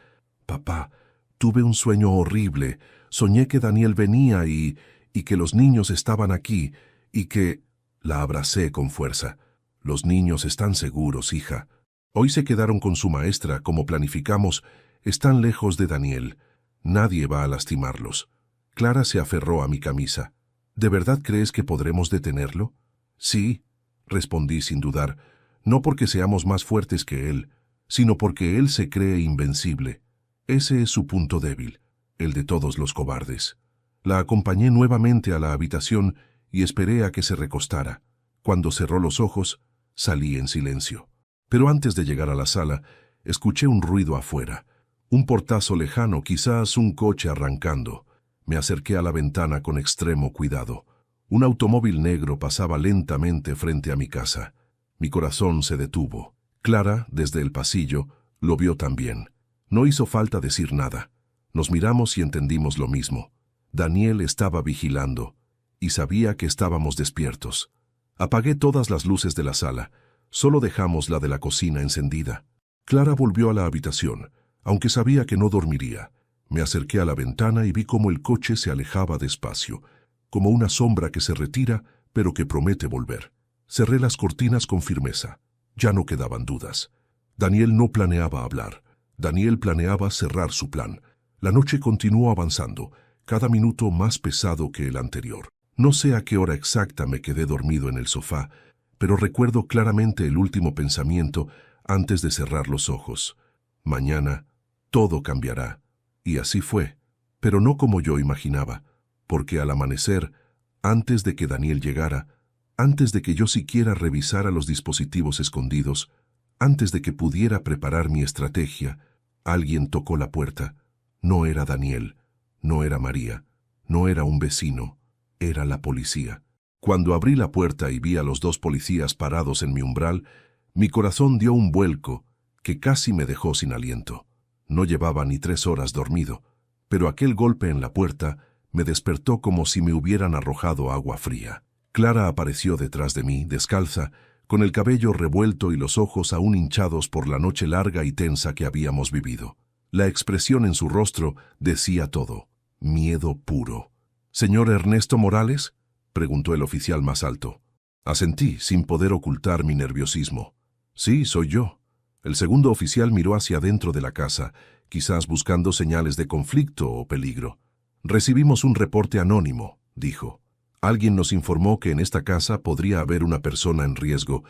«Papá, tuve un sueño horrible. Soñé que Daniel venía y que los niños estaban aquí y que...». La abracé con fuerza. «Los niños están seguros, hija. Hoy se quedaron con su maestra, como planificamos. Están lejos de Daniel. Nadie va a lastimarlos». Clara se aferró a mi camisa. «¿De verdad crees que podremos detenerlo?». «Sí», respondí sin dudar, «no porque seamos más fuertes que él, sino porque él se cree invencible. Ese es su punto débil, el de todos los cobardes». La acompañé nuevamente a la habitación y esperé a que se recostara. Cuando cerró los ojos, salí en silencio. Pero antes de llegar a la sala, escuché un ruido afuera. Un portazo lejano, quizás un coche arrancando. Me acerqué a la ventana con extremo cuidado. Un automóvil negro pasaba lentamente frente a mi casa. Mi corazón se detuvo. Clara, desde el pasillo, lo vio también. No hizo falta decir nada. Nos miramos y entendimos lo mismo. Daniel estaba vigilando, y sabía que estábamos despiertos. Apagué todas las luces de la sala. Solo dejamos la de la cocina encendida. Clara volvió a la habitación, aunque sabía que no dormiría. Me acerqué a la ventana y vi cómo el coche se alejaba despacio, como una sombra que se retira, pero que promete volver. Cerré las cortinas con firmeza. Ya no quedaban dudas. Daniel no planeaba hablar. Daniel planeaba cerrar su plan. La noche continuó avanzando, cada minuto más pesado que el anterior. No sé a qué hora exacta me quedé dormido en el sofá, pero recuerdo claramente el último pensamiento antes de cerrar los ojos. Mañana todo cambiará. Y así fue, pero no como yo imaginaba, porque al amanecer, antes de que Daniel llegara, antes de que yo siquiera revisara los dispositivos escondidos, antes de que pudiera preparar mi estrategia, alguien tocó la puerta. No era Daniel, no era María, no era un vecino, era la policía. Cuando abrí la puerta y vi a los dos policías parados en mi umbral, mi corazón dio un vuelco que casi me dejó sin aliento. No llevaba ni 3 horas dormido, pero aquel golpe en la puerta me despertó como si me hubieran arrojado agua fría. Clara apareció detrás de mí, descalza, con el cabello revuelto y los ojos aún hinchados por la noche larga y tensa que habíamos vivido. La expresión en su rostro decía todo: miedo puro. «¿Señor Ernesto Morales?», preguntó el oficial más alto. Asentí, sin poder ocultar mi nerviosismo. «Sí, soy yo». El segundo oficial miró hacia adentro de la casa, quizás buscando señales de conflicto o peligro. «Recibimos un reporte anónimo», dijo. «Alguien nos informó que en esta casa podría haber una persona en riesgo.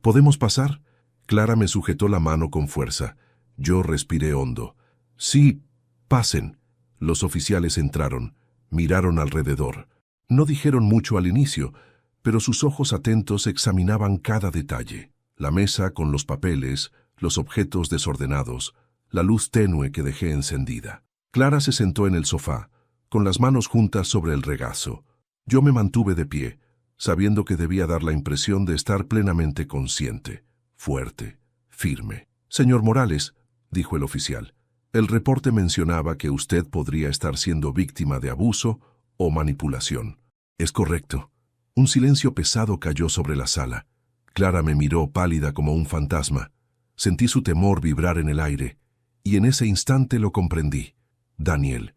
¿Podemos pasar?». Clara me sujetó la mano con fuerza. Yo respiré hondo. «Sí, pasen». Los oficiales entraron, miraron alrededor. No dijeron mucho al inicio, pero sus ojos atentos examinaban cada detalle. La mesa con los papeles, los objetos desordenados, la luz tenue que dejé encendida. Clara se sentó en el sofá, con las manos juntas sobre el regazo. Yo me mantuve de pie, sabiendo que debía dar la impresión de estar plenamente consciente, fuerte, firme. «Señor Morales», dijo el oficial, «el reporte mencionaba que usted podría estar siendo víctima de abuso o manipulación». «Es correcto». Un silencio pesado cayó sobre la sala. Clara me miró pálida como un fantasma. Sentí su temor vibrar en el aire, y en ese instante lo comprendí. Daniel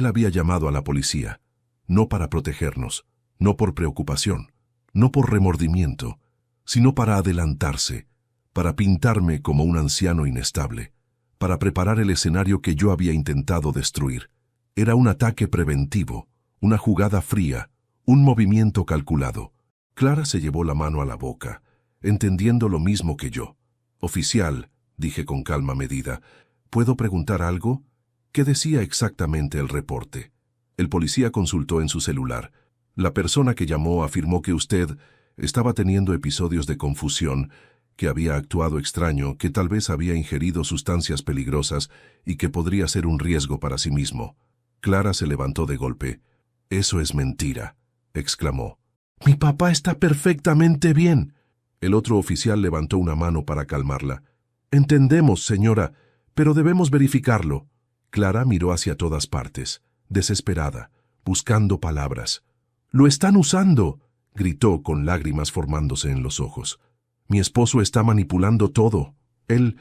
había llamado a la policía, no para protegernos, no por preocupación, no por remordimiento, sino para adelantarse, para pintarme como un anciano inestable, para preparar el escenario que yo había intentado destruir. Era un ataque preventivo, una jugada fría, un movimiento calculado. Clara se llevó la mano a la boca, entendiendo lo mismo que yo. «Oficial», dije con calma medida, «¿puedo preguntar algo?». «¿Qué decía exactamente el reporte?». El policía consultó en su celular. «La persona que llamó afirmó que usted estaba teniendo episodios de confusión, que había actuado extraño, que tal vez había ingerido sustancias peligrosas y que podría ser un riesgo para sí mismo». Clara se levantó de golpe. «Eso es mentira», exclamó. «Mi papá está perfectamente bien». El otro oficial levantó una mano para calmarla. «Entendemos, señora, pero debemos verificarlo». Clara miró hacia todas partes, desesperada, buscando palabras. «¡Lo están usando!», gritó con lágrimas formándose en los ojos. «Mi esposo está manipulando todo. Él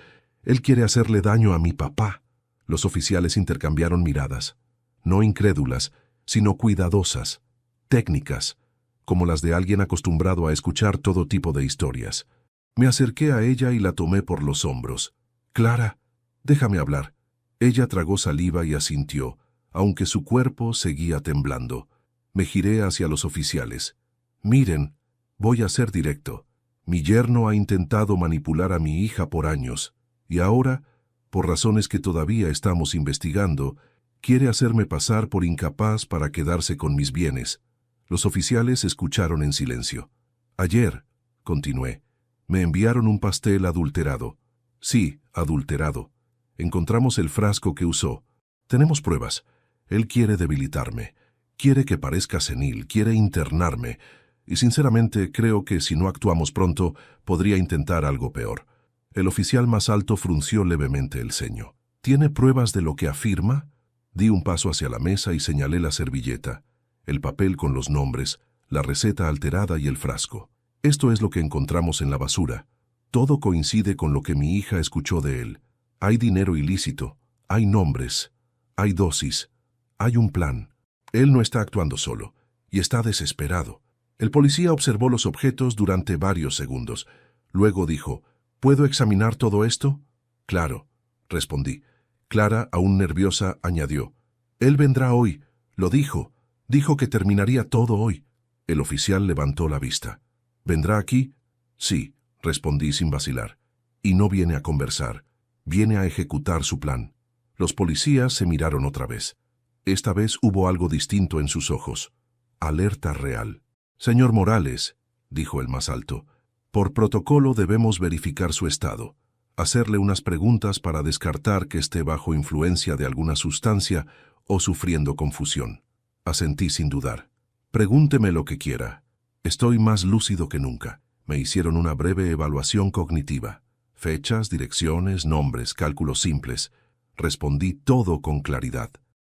quiere hacerle daño a mi papá». Los oficiales intercambiaron miradas, no incrédulas, sino cuidadosas, técnicas, como las de alguien acostumbrado a escuchar todo tipo de historias. Me acerqué a ella y la tomé por los hombros. «Clara, déjame hablar». Ella tragó saliva y asintió, aunque su cuerpo seguía temblando. Me giré hacia los oficiales. «Miren, voy a ser directo. Mi yerno ha intentado manipular a mi hija por años, y ahora, por razones que todavía estamos investigando, quiere hacerme pasar por incapaz para quedarse con mis bienes». Los oficiales escucharon en silencio. «Ayer», continué, «me enviaron un pastel adulterado». «Sí, adulterado. Encontramos el frasco que usó. Tenemos pruebas. Él quiere debilitarme. Quiere que parezca senil. Quiere internarme. Y sinceramente creo que si no actuamos pronto, podría intentar algo peor». El oficial más alto frunció levemente el ceño. «¿Tiene pruebas de lo que afirma?». Di un paso hacia la mesa y señalé la servilleta, el papel con los nombres, la receta alterada y el frasco. «Esto es lo que encontramos en la basura. Todo coincide con lo que mi hija escuchó de él. Hay dinero ilícito, hay nombres, hay dosis, hay un plan. Él no está actuando solo, y está desesperado». El policía observó los objetos durante varios segundos. Luego dijo: «¿Puedo examinar todo esto?». «Claro», respondí. Clara, aún nerviosa, añadió: «Él vendrá hoy, lo dijo. Dijo que terminaría todo hoy». El oficial levantó la vista. «¿Vendrá aquí?». «Sí», respondí sin vacilar. «Y no viene a conversar, viene a ejecutar su plan». Los policías se miraron otra vez. Esta vez hubo algo distinto en sus ojos. Alerta real. Señor Morales, dijo el más alto, por protocolo debemos verificar su estado, hacerle unas preguntas para descartar que esté bajo influencia de alguna sustancia o sufriendo confusión. Asentí sin dudar. Pregúnteme lo que quiera. Estoy más lúcido que nunca. Me hicieron una breve evaluación cognitiva. Fechas, direcciones, nombres, cálculos simples. Respondí todo con claridad.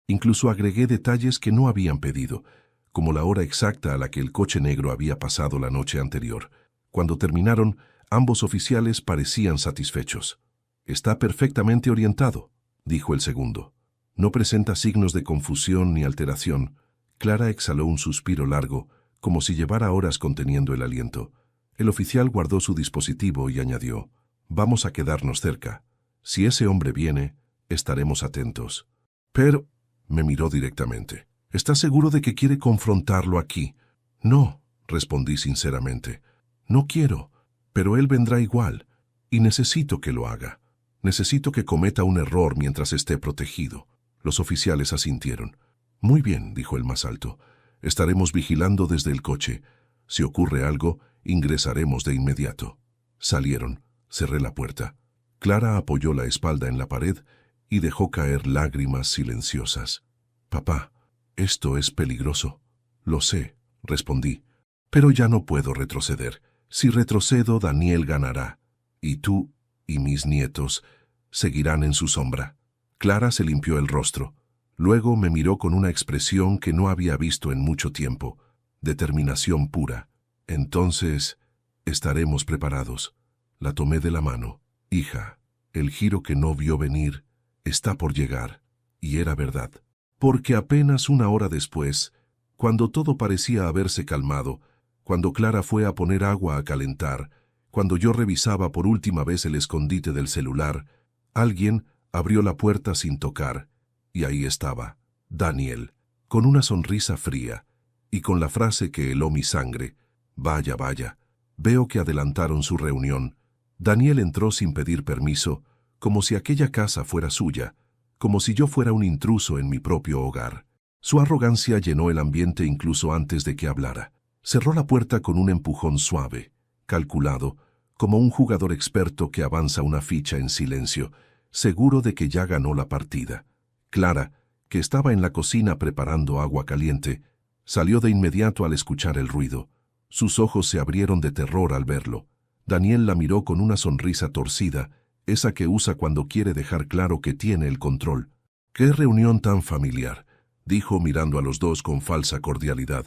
Incluso agregué detalles que no habían pedido, como la hora exacta a la que el coche negro había pasado la noche anterior. Cuando terminaron, ambos oficiales parecían satisfechos. «Está perfectamente orientado», dijo el segundo. «No presenta signos de confusión ni alteración». Clara exhaló un suspiro largo, como si llevara horas conteniendo el aliento. El oficial guardó su dispositivo y añadió, «Vamos a quedarnos cerca. Si ese hombre viene, estaremos atentos». «Pero», me miró directamente, «¿está seguro de que quiere confrontarlo aquí?» «No», respondí sinceramente. «No quiero, pero él vendrá igual, y necesito que lo haga. Necesito que cometa un error mientras esté protegido». Los oficiales asintieron. «Muy bien», dijo el más alto. «Estaremos vigilando desde el coche. Si ocurre algo, ingresaremos de inmediato». Salieron. Cerré la puerta. Clara apoyó la espalda en la pared y dejó caer lágrimas silenciosas. «Papá, esto es peligroso». «Lo sé», respondí. «Pero ya no puedo retroceder. Si retrocedo, Daniel ganará. Y tú y mis nietos seguirán en su sombra». Clara se limpió el rostro. Luego me miró con una expresión que no había visto en mucho tiempo. Determinación pura. «Entonces, estaremos preparados». La tomé de la mano. «Hija, el giro que no vio venir está por llegar». Y era verdad. Porque apenas una hora después, cuando todo parecía haberse calmado, cuando Clara fue a poner agua a calentar, cuando yo revisaba por última vez el escondite del celular, alguien abrió la puerta sin tocar, y ahí estaba, Daniel, con una sonrisa fría, y con la frase que heló mi sangre, «Vaya, vaya, veo que adelantaron su reunión». Daniel entró sin pedir permiso, como si aquella casa fuera suya, como si yo fuera un intruso en mi propio hogar. Su arrogancia llenó el ambiente incluso antes de que hablara. Cerró la puerta con un empujón suave, calculado, como un jugador experto que avanza una ficha en silencio, seguro de que ya ganó la partida. Clara, que estaba en la cocina preparando agua caliente, salió de inmediato al escuchar el ruido. Sus ojos se abrieron de terror al verlo. Daniel la miró con una sonrisa torcida, esa que usa cuando quiere dejar claro que tiene el control. «¡Qué reunión tan familiar!», dijo mirando a los dos con falsa cordialidad.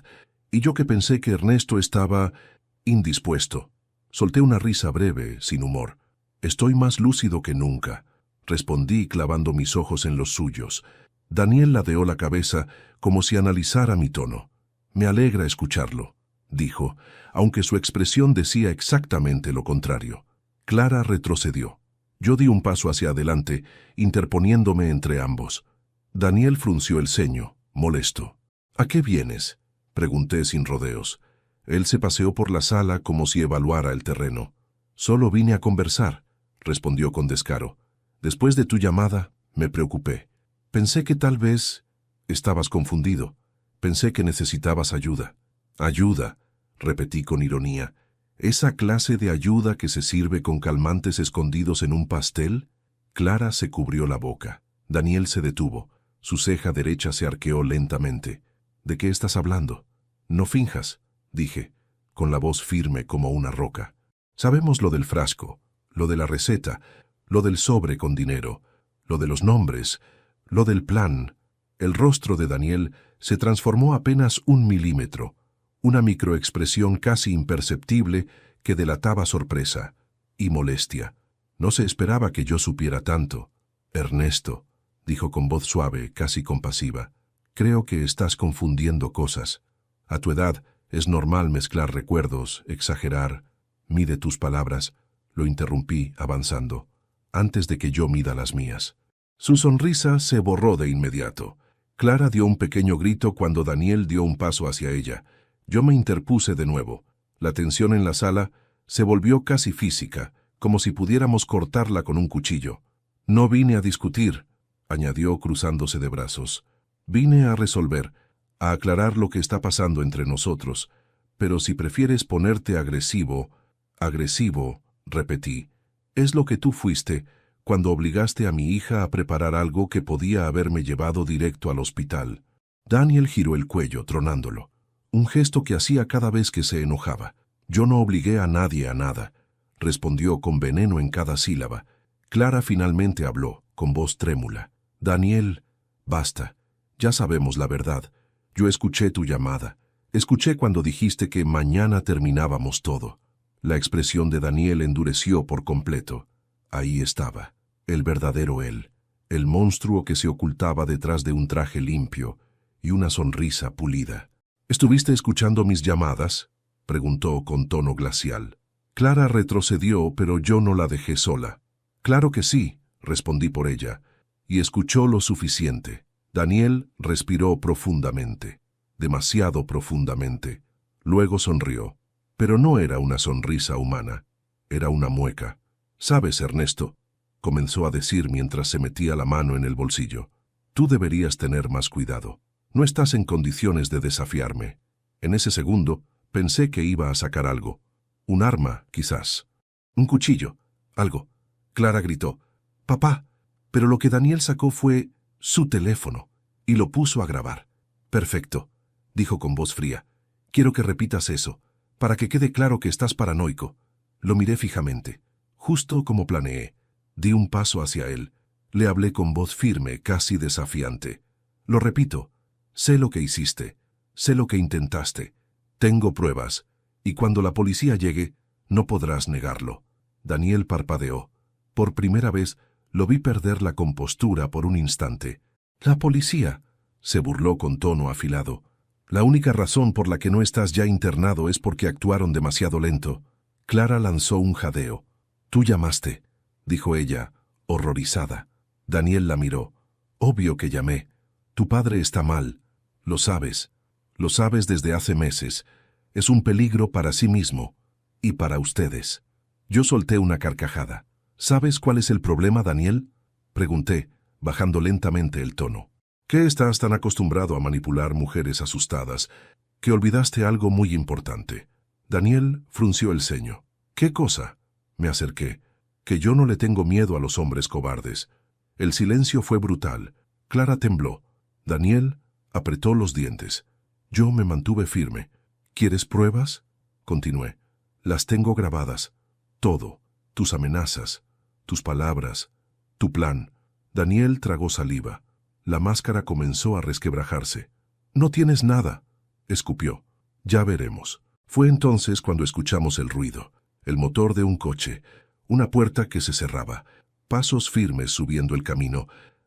Y yo que pensé que Ernesto estaba indispuesto. Solté una risa breve, sin humor. «Estoy más lúcido que nunca», respondí clavando mis ojos en los suyos. Daniel ladeó la cabeza como si analizara mi tono. «Me alegra escucharlo», dijo, aunque su expresión decía exactamente lo contrario. Clara retrocedió. Yo di un paso hacia adelante, interponiéndome entre ambos. Daniel frunció el ceño, molesto. «¿A qué vienes?», pregunté sin rodeos. Él se paseó por la sala como si evaluara el terreno. «Solo vine a conversar», respondió con descaro. «Después de tu llamada, me preocupé. Pensé que tal vez estabas confundido. Pensé que necesitabas ayuda». «Ayuda», repetí con ironía. «¿Esa clase de ayuda que se sirve con calmantes escondidos en un pastel?» Clara se cubrió la boca. Daniel se detuvo. Su ceja derecha se arqueó lentamente. «¿De qué estás hablando?» «No finjas», dije, con la voz firme como una roca. «Sabemos lo del frasco, lo de la receta, lo del sobre con dinero, lo de los nombres, lo del plan». El rostro de Daniel se transformó apenas 1 milímetro, una microexpresión casi imperceptible que delataba sorpresa y molestia. No se esperaba que yo supiera tanto. «Ernesto», dijo con voz suave, casi compasiva, «creo que estás confundiendo cosas. A tu edad es normal mezclar recuerdos, exagerar. Mide tus palabras», lo interrumpí, avanzando, «antes de que yo mida las mías». Su sonrisa se borró de inmediato. Clara dio un pequeño grito cuando Daniel dio un paso hacia ella. Yo me interpuse de nuevo. La tensión en la sala se volvió casi física, como si pudiéramos cortarla con un cuchillo. «No vine a discutir», añadió cruzándose de brazos. Vine a resolver, a aclarar lo que está pasando entre nosotros, pero si prefieres ponerte agresivo, repetí, es lo que tú fuiste cuando obligaste a mi hija a preparar algo que podía haberme llevado directo al hospital. Daniel giró el cuello, tronándolo, un gesto que hacía cada vez que se enojaba. Yo no obligué a nadie a nada, respondió con veneno en cada sílaba. Clara finalmente habló, con voz trémula. Daniel, basta, ya sabemos la verdad. Yo escuché tu llamada. Escuché cuando dijiste que mañana terminábamos todo. La expresión de Daniel endureció por completo. Ahí estaba, el verdadero él, el monstruo que se ocultaba detrás de un traje limpio y una sonrisa pulida. ¿Estuviste escuchando mis llamadas?, preguntó con tono glacial. Clara retrocedió, pero yo no la dejé sola. Claro que sí, respondí por ella, y escuchó lo suficiente. Daniel respiró profundamente, demasiado profundamente. Luego sonrió, pero no era una sonrisa humana, era una mueca. «Sabes, Ernesto», comenzó a decir mientras se metía la mano en el bolsillo, «tú deberías tener más cuidado. No estás en condiciones de desafiarme». En ese segundo, pensé que iba a sacar algo. Un arma, quizás. Un cuchillo. Algo. Clara gritó. «Papá». Pero lo que Daniel sacó fue su teléfono y lo puso a grabar. «Perfecto», dijo con voz fría. «Quiero que repitas eso, para que quede claro que estás paranoico». Lo miré fijamente, justo como planeé. Di un paso hacia él. Le hablé con voz firme, casi desafiante. «Lo repito. Sé lo que hiciste. Sé lo que intentaste. Tengo pruebas. Y cuando la policía llegue, no podrás negarlo». Daniel parpadeó. Por primera vez, lo vi perder la compostura por un instante. «¿La policía?», se burló con tono afilado. «La única razón por la que no estás ya internado es porque actuaron demasiado lento». Clara lanzó un jadeo. «Tú llamaste», dijo ella, horrorizada. Daniel la miró. «Obvio que llamé. Tu padre está mal. Lo sabes. Lo sabes desde hace meses. Es un peligro para sí mismo. Y para ustedes». Yo solté una carcajada. «¿Sabes cuál es el problema, Daniel?», pregunté, bajando lentamente el tono. «¿Qué estás tan acostumbrado a manipular mujeres asustadas que olvidaste algo muy importante?» Daniel frunció el ceño. «¿Qué cosa?». Me acerqué. «Que yo no le tengo miedo a los hombres cobardes». El silencio fue brutal. Clara tembló. Daniel apretó los dientes. Yo me mantuve firme. «¿Quieres pruebas?», continué. «Las tengo grabadas. Todo. Tus amenazas, tus palabras, tu plan». Daniel tragó saliva. La máscara comenzó a resquebrajarse. «No tienes nada», escupió. «Ya veremos». Fue entonces cuando escuchamos el ruido, el motor de un coche, una puerta que se cerraba, pasos firmes subiendo el camino.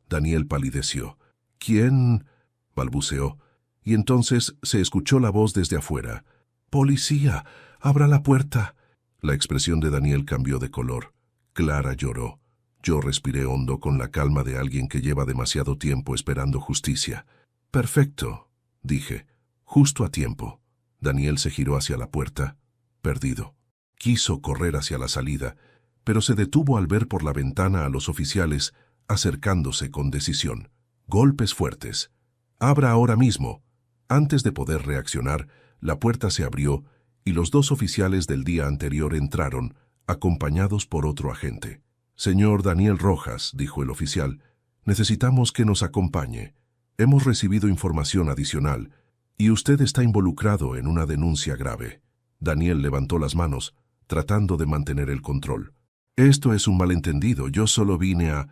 Daniel palideció. «¿Quién?», balbuceó, y entonces se escuchó la voz desde afuera. «Policía, abra la puerta». La expresión de Daniel cambió de color. Clara lloró. Yo respiré hondo con la calma de alguien que lleva demasiado tiempo esperando justicia. «Perfecto», dije, «justo a tiempo». Daniel se giró hacia la puerta, perdido. Quiso correr hacia la salida, pero se detuvo al ver por la ventana a los oficiales acercándose con decisión. Golpes fuertes. «Abra ahora mismo». Antes de poder reaccionar, la puerta se abrió y los dos oficiales del día anterior entraron, acompañados por otro agente. «Señor Daniel Rojas», dijo el oficial, «necesitamos que nos acompañe. Hemos recibido información adicional y usted está involucrado en una denuncia grave». Daniel levantó las manos, tratando de mantener el control. «Esto es un malentendido, yo solo vine a...».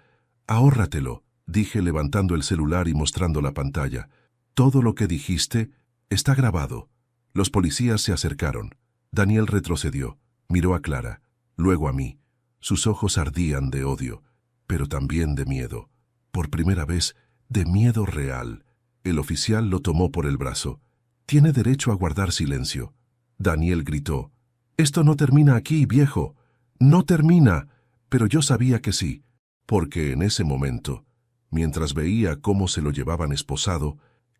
«Ahórratelo», dije levantando el celular y mostrando la pantalla. «Todo lo que dijiste está grabado». Los policías se acercaron. Daniel retrocedió, miró a Clara, luego a mí. Sus ojos ardían de odio, pero también de miedo. Por primera vez, de miedo real. El oficial lo tomó por el brazo. «Tiene derecho a guardar silencio». Daniel gritó. «Esto no termina aquí, viejo. No termina». Pero yo sabía que sí, porque en ese momento, mientras veía cómo se lo llevaban esposado,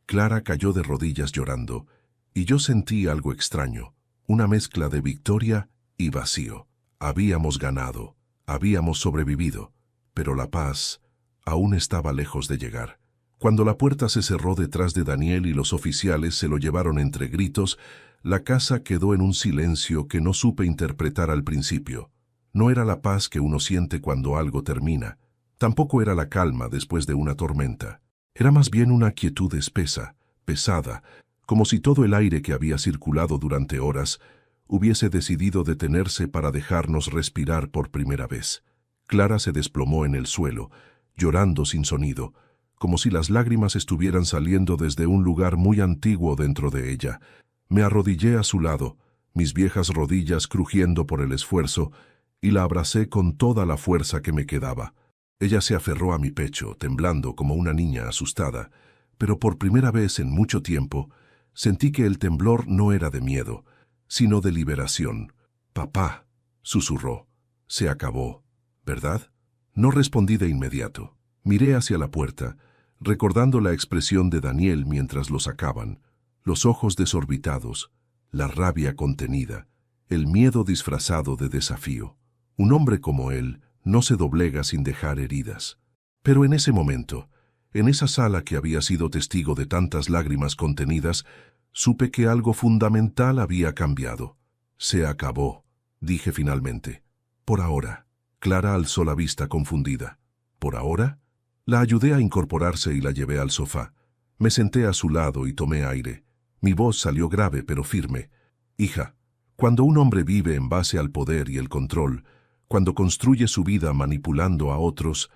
Clara cayó de rodillas llorando, y yo sentí algo extraño, una mezcla de victoria y vacío. Habíamos ganado, habíamos sobrevivido, pero la paz aún estaba lejos de llegar. Cuando la puerta se cerró detrás de Daniel y los oficiales se lo llevaron entre gritos, la casa quedó en un silencio que no supe interpretar al principio. No era la paz que uno siente cuando algo termina. Tampoco era la calma después de una tormenta. Era más bien una quietud espesa, pesada, como si todo el aire que había circulado durante horas hubiese decidido detenerse para dejarnos respirar por primera vez. Clara se desplomó en el suelo, llorando sin sonido, como si las lágrimas estuvieran saliendo desde un lugar muy antiguo dentro de ella. Me arrodillé a su lado, mis viejas rodillas crujiendo por el esfuerzo, y la abracé con toda la fuerza que me quedaba. Ella se aferró a mi pecho, temblando como una niña asustada, pero por primera vez en mucho tiempo sentí que el temblor no era de miedo, sino de liberación. «Papá», susurró, «se acabó, ¿verdad?». No respondí de inmediato. Miré hacia la puerta, recordando la expresión de Daniel mientras lo sacaban, los ojos desorbitados, la rabia contenida, el miedo disfrazado de desafío. Un hombre como él no se doblega sin dejar heridas. Pero en ese momento, en esa sala que había sido testigo de tantas lágrimas contenidas, supe que algo fundamental había cambiado. «Se acabó», dije finalmente. «Por ahora». Clara alzó la vista confundida. «¿Por ahora?». La ayudé a incorporarse y la llevé al sofá. Me senté a su lado y tomé aire. Mi voz salió grave pero firme. «Hija, cuando un hombre vive en base al poder y el control, cuando construye su vida manipulando a otros,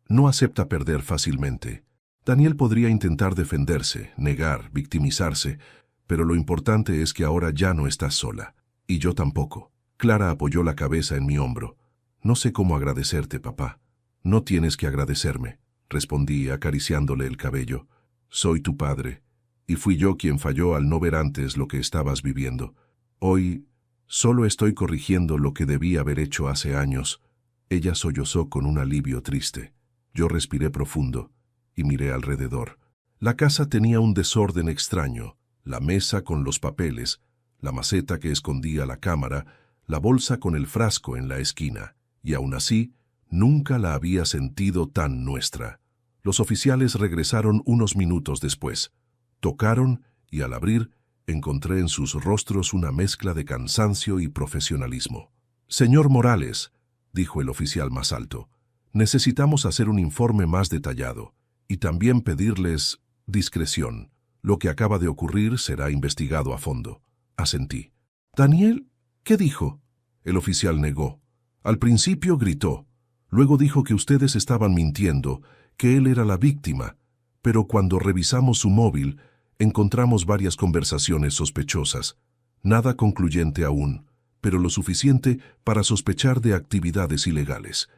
no acepta perder fácilmente. Daniel podría intentar defenderse, negar, victimizarse, pero lo importante es que ahora ya no estás sola. Y yo tampoco». Clara apoyó la cabeza en mi hombro. «No sé cómo agradecerte, papá». «No tienes que agradecerme», respondí acariciándole el cabello. «Soy tu padre, y fui yo quien falló al no ver antes lo que estabas viviendo. Hoy solo estoy corrigiendo lo que debí haber hecho hace años». Ella sollozó con un alivio triste. Yo respiré profundo y miré alrededor. La casa tenía un desorden extraño: la mesa con los papeles, la maceta que escondía la cámara, la bolsa con el frasco en la esquina. Y aún así, nunca la había sentido tan nuestra. Los oficiales regresaron unos minutos después. Tocaron y al abrir, encontré en sus rostros una mezcla de cansancio y profesionalismo. «Señor Morales», dijo el oficial más alto, «necesitamos hacer un informe más detallado y también pedirles discreción. Lo que acaba de ocurrir será investigado a fondo». Asentí. «Daniel, ¿qué dijo?». El oficial negó. Al principio gritó. Luego dijo que ustedes estaban mintiendo, que él era la víctima, pero cuando revisamos su móvil, encontramos varias conversaciones sospechosas. Nada concluyente aún, pero lo suficiente para sospechar de actividades ilegales.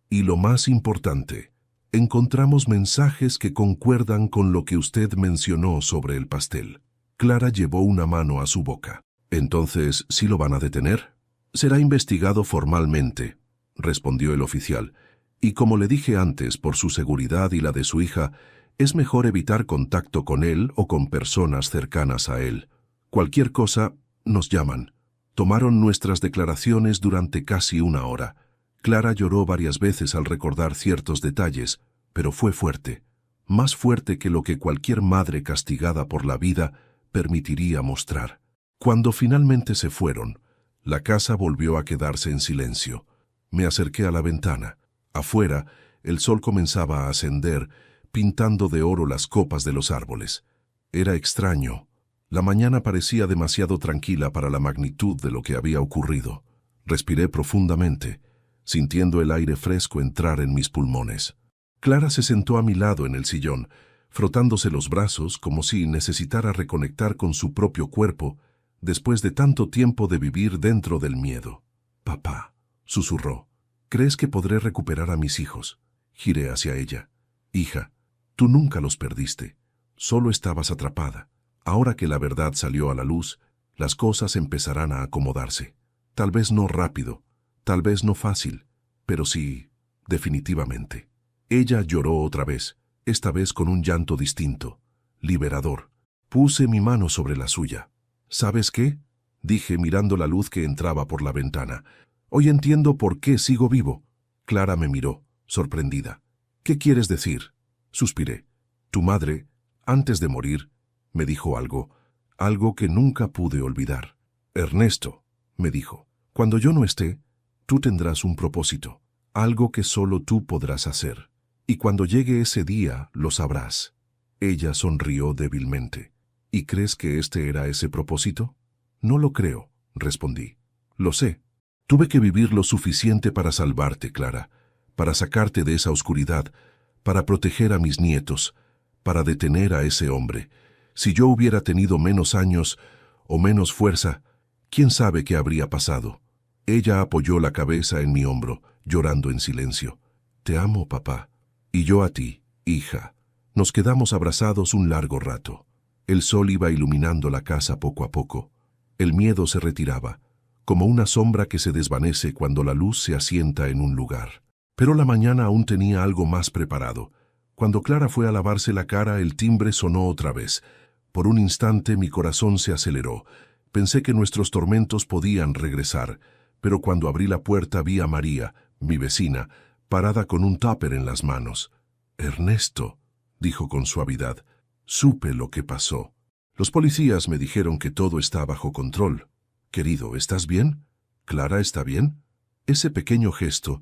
Y lo más importante, encontramos mensajes que concuerdan con lo que usted mencionó sobre el pastel. Clara llevó una mano a su boca. «¿Entonces, sí lo van a detener?». «Será investigado formalmente», respondió el oficial, «y como le dije antes, por su seguridad y la de su hija, es mejor evitar contacto con él o con personas cercanas a él. Cualquier cosa, nos llaman». Tomaron nuestras declaraciones durante casi una hora. Clara lloró varias veces al recordar ciertos detalles, pero fue fuerte, más fuerte que lo que cualquier madre castigada por la vida permitiría mostrar. Cuando finalmente se fueron, la casa volvió a quedarse en silencio. Me acerqué a la ventana. Afuera, el sol comenzaba a ascender, pintando de oro las copas de los árboles. Era extraño. La mañana parecía demasiado tranquila para la magnitud de lo que había ocurrido. Respiré profundamente, sintiendo el aire fresco entrar en mis pulmones. Clara se sentó a mi lado en el sillón, frotándose los brazos como si necesitara reconectar con su propio cuerpo después de tanto tiempo de vivir dentro del miedo. «Papá», susurró, «¿crees que podré recuperar a mis hijos?». Giré hacia ella. «Hija, tú nunca los perdiste. Solo estabas atrapada. Ahora que la verdad salió a la luz, las cosas empezarán a acomodarse. Tal vez no rápido, tal vez no fácil, pero sí, definitivamente». Ella lloró otra vez, esta vez con un llanto distinto, liberador. Puse mi mano sobre la suya. «¿Sabes qué?», dije mirando la luz que entraba por la ventana. «Hoy entiendo por qué sigo vivo». Clara me miró, sorprendida. ¿Qué quieres decir? Suspiré. Tu madre, antes de morir, me dijo algo que nunca pude olvidar. Ernesto, me dijo, cuando yo no esté, tú tendrás un propósito, algo que solo tú podrás hacer. Y cuando llegue ese día, lo sabrás. Ella sonrió débilmente. ¿Y crees que este era ese propósito? No lo creo, respondí. Lo sé. Tuve que vivir lo suficiente para salvarte, Clara, para sacarte de esa oscuridad, para proteger a mis nietos, para detener a ese hombre. Si yo hubiera tenido menos años o menos fuerza, ¿quién sabe qué habría pasado? Ella apoyó la cabeza en mi hombro, llorando en silencio. Te amo, papá. Y yo a ti, hija. Nos quedamos abrazados un largo rato. El sol iba iluminando la casa poco a poco. El miedo se retiraba, como una sombra que se desvanece cuando la luz se asienta en un lugar. Pero la mañana aún tenía algo más preparado. Cuando Clara fue a lavarse la cara, el timbre sonó otra vez. Por un instante mi corazón se aceleró. Pensé que nuestros tormentos podían regresar, pero cuando abrí la puerta vi a María, mi vecina, parada con un tupper en las manos. «Ernesto», dijo con suavidad, «supe lo que pasó. Los policías me dijeron que todo está bajo control. Querido, ¿estás bien? ¿Clara está bien?» Ese pequeño gesto,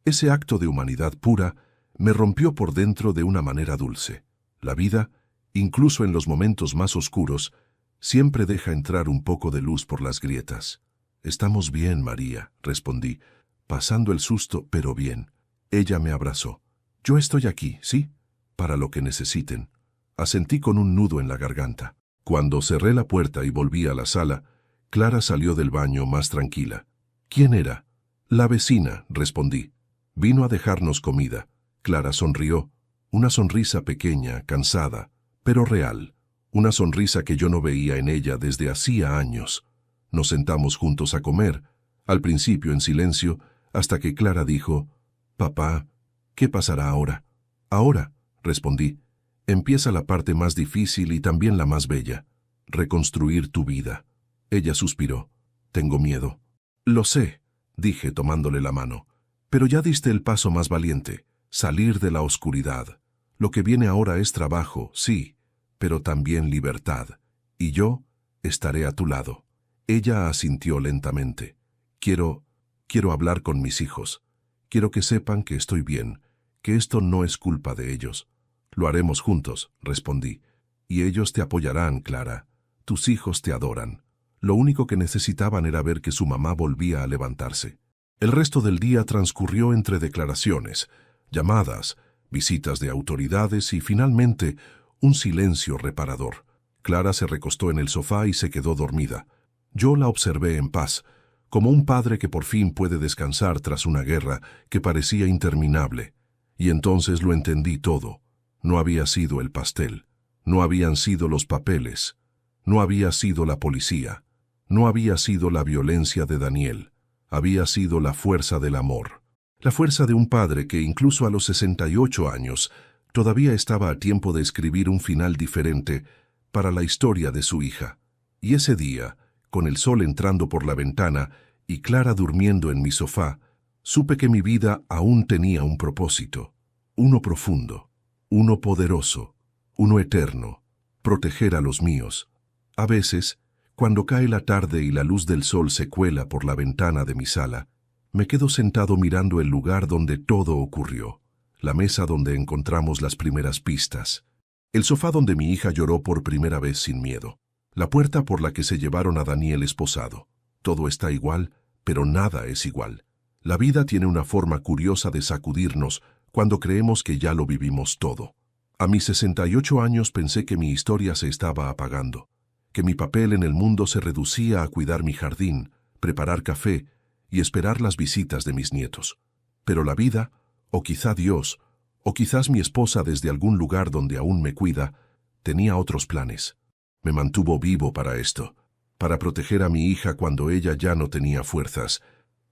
ese acto de humanidad pura, me rompió por dentro de una manera dulce. La vida, incluso en los momentos más oscuros, siempre deja entrar un poco de luz por las grietas. «Estamos bien, María», respondí, pasando el susto, pero bien. Ella me abrazó. «Yo estoy aquí, ¿sí? Para lo que necesiten». Asentí con un nudo en la garganta. Cuando cerré la puerta y volví a la sala, Clara salió del baño más tranquila. «¿Quién era?» «La vecina», respondí. «Vino a dejarnos comida». Clara sonrió, una sonrisa pequeña, cansada, pero real, una sonrisa que yo no veía en ella desde hacía años. Nos sentamos juntos a comer, al principio en silencio, hasta que Clara dijo, «Papá, ¿qué pasará ahora?» «Ahora», respondí, «empieza la parte más difícil y también la más bella, reconstruir tu vida». Ella suspiró. «Tengo miedo». «Lo sé», dije tomándole la mano, «pero ya diste el paso más valiente. Salir de la oscuridad. Lo que viene ahora es trabajo, sí, pero también libertad. Y yo estaré a tu lado». Ella asintió lentamente. Quiero hablar con mis hijos. Quiero que sepan que estoy bien, que esto no es culpa de ellos». «Lo haremos juntos», respondí. «Y ellos te apoyarán, Clara. Tus hijos te adoran». Lo único que necesitaban era ver que su mamá volvía a levantarse. El resto del día transcurrió entre declaraciones, llamadas, visitas de autoridades y, finalmente, un silencio reparador. Clara se recostó en el sofá y se quedó dormida. Yo la observé en paz, como un padre que por fin puede descansar tras una guerra que parecía interminable. Y entonces lo entendí todo. No había sido el pastel, no habían sido los papeles, no había sido la policía, no había sido la violencia de Daniel, había sido la fuerza del amor. La fuerza de un padre que incluso a los 68 años todavía estaba a tiempo de escribir un final diferente para la historia de su hija. Y ese día, con el sol entrando por la ventana y Clara durmiendo en mi sofá, supe que mi vida aún tenía un propósito, uno profundo, uno poderoso, uno eterno, proteger a los míos. A veces, cuando cae la tarde y la luz del sol se cuela por la ventana de mi sala, me quedo sentado mirando el lugar donde todo ocurrió, la mesa donde encontramos las primeras pistas, el sofá donde mi hija lloró por primera vez sin miedo, la puerta por la que se llevaron a Daniel esposado. Todo está igual, pero nada es igual. La vida tiene una forma curiosa de sacudirnos cuando creemos que ya lo vivimos todo. A mis 68 años pensé que mi historia se estaba apagando, que mi papel en el mundo se reducía a cuidar mi jardín, preparar café y esperar las visitas de mis nietos. Pero la vida, o quizá Dios, o quizás mi esposa desde algún lugar donde aún me cuida, tenía otros planes. Me mantuvo vivo para esto, para proteger a mi hija cuando ella ya no tenía fuerzas,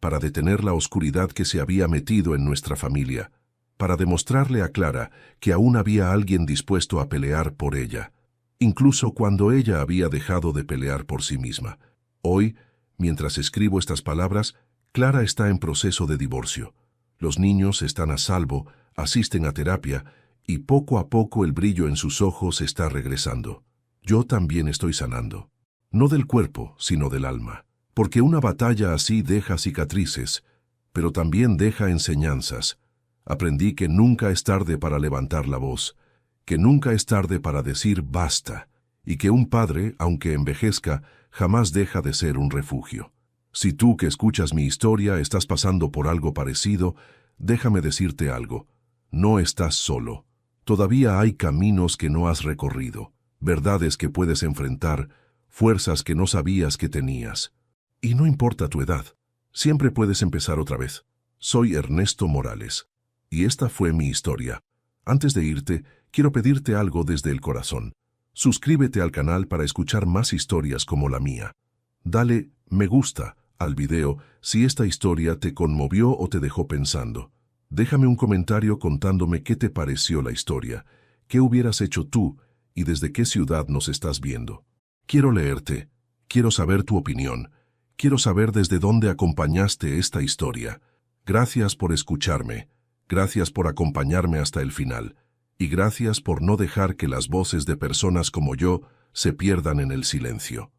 para detener la oscuridad que se había metido en nuestra familia, para demostrarle a Clara que aún había alguien dispuesto a pelear por ella, incluso cuando ella había dejado de pelear por sí misma. Hoy, mientras escribo estas palabras, Clara está en proceso de divorcio. Los niños están a salvo, asisten a terapia y poco a poco el brillo en sus ojos está regresando. Yo también estoy sanando. No del cuerpo, sino del alma. Porque una batalla así deja cicatrices, pero también deja enseñanzas. Aprendí que nunca es tarde para levantar la voz, que nunca es tarde para decir basta, y que un padre, aunque envejezca, jamás deja de ser un refugio. Si tú que escuchas mi historia estás pasando por algo parecido, déjame decirte algo. No estás solo. Todavía hay caminos que no has recorrido, verdades que puedes enfrentar, fuerzas que no sabías que tenías. Y no importa tu edad, siempre puedes empezar otra vez. Soy Ernesto Morales, y esta fue mi historia. Antes de irte, quiero pedirte algo desde el corazón. Suscríbete al canal para escuchar más historias como la mía. Dale me gusta al video si esta historia te conmovió o te dejó pensando. Déjame un comentario contándome qué te pareció la historia, qué hubieras hecho tú y desde qué ciudad nos estás viendo. Quiero leerte, quiero saber tu opinión, quiero saber desde dónde acompañaste esta historia. Gracias por escucharme, gracias por acompañarme hasta el final, y gracias por no dejar que las voces de personas como yo se pierdan en el silencio.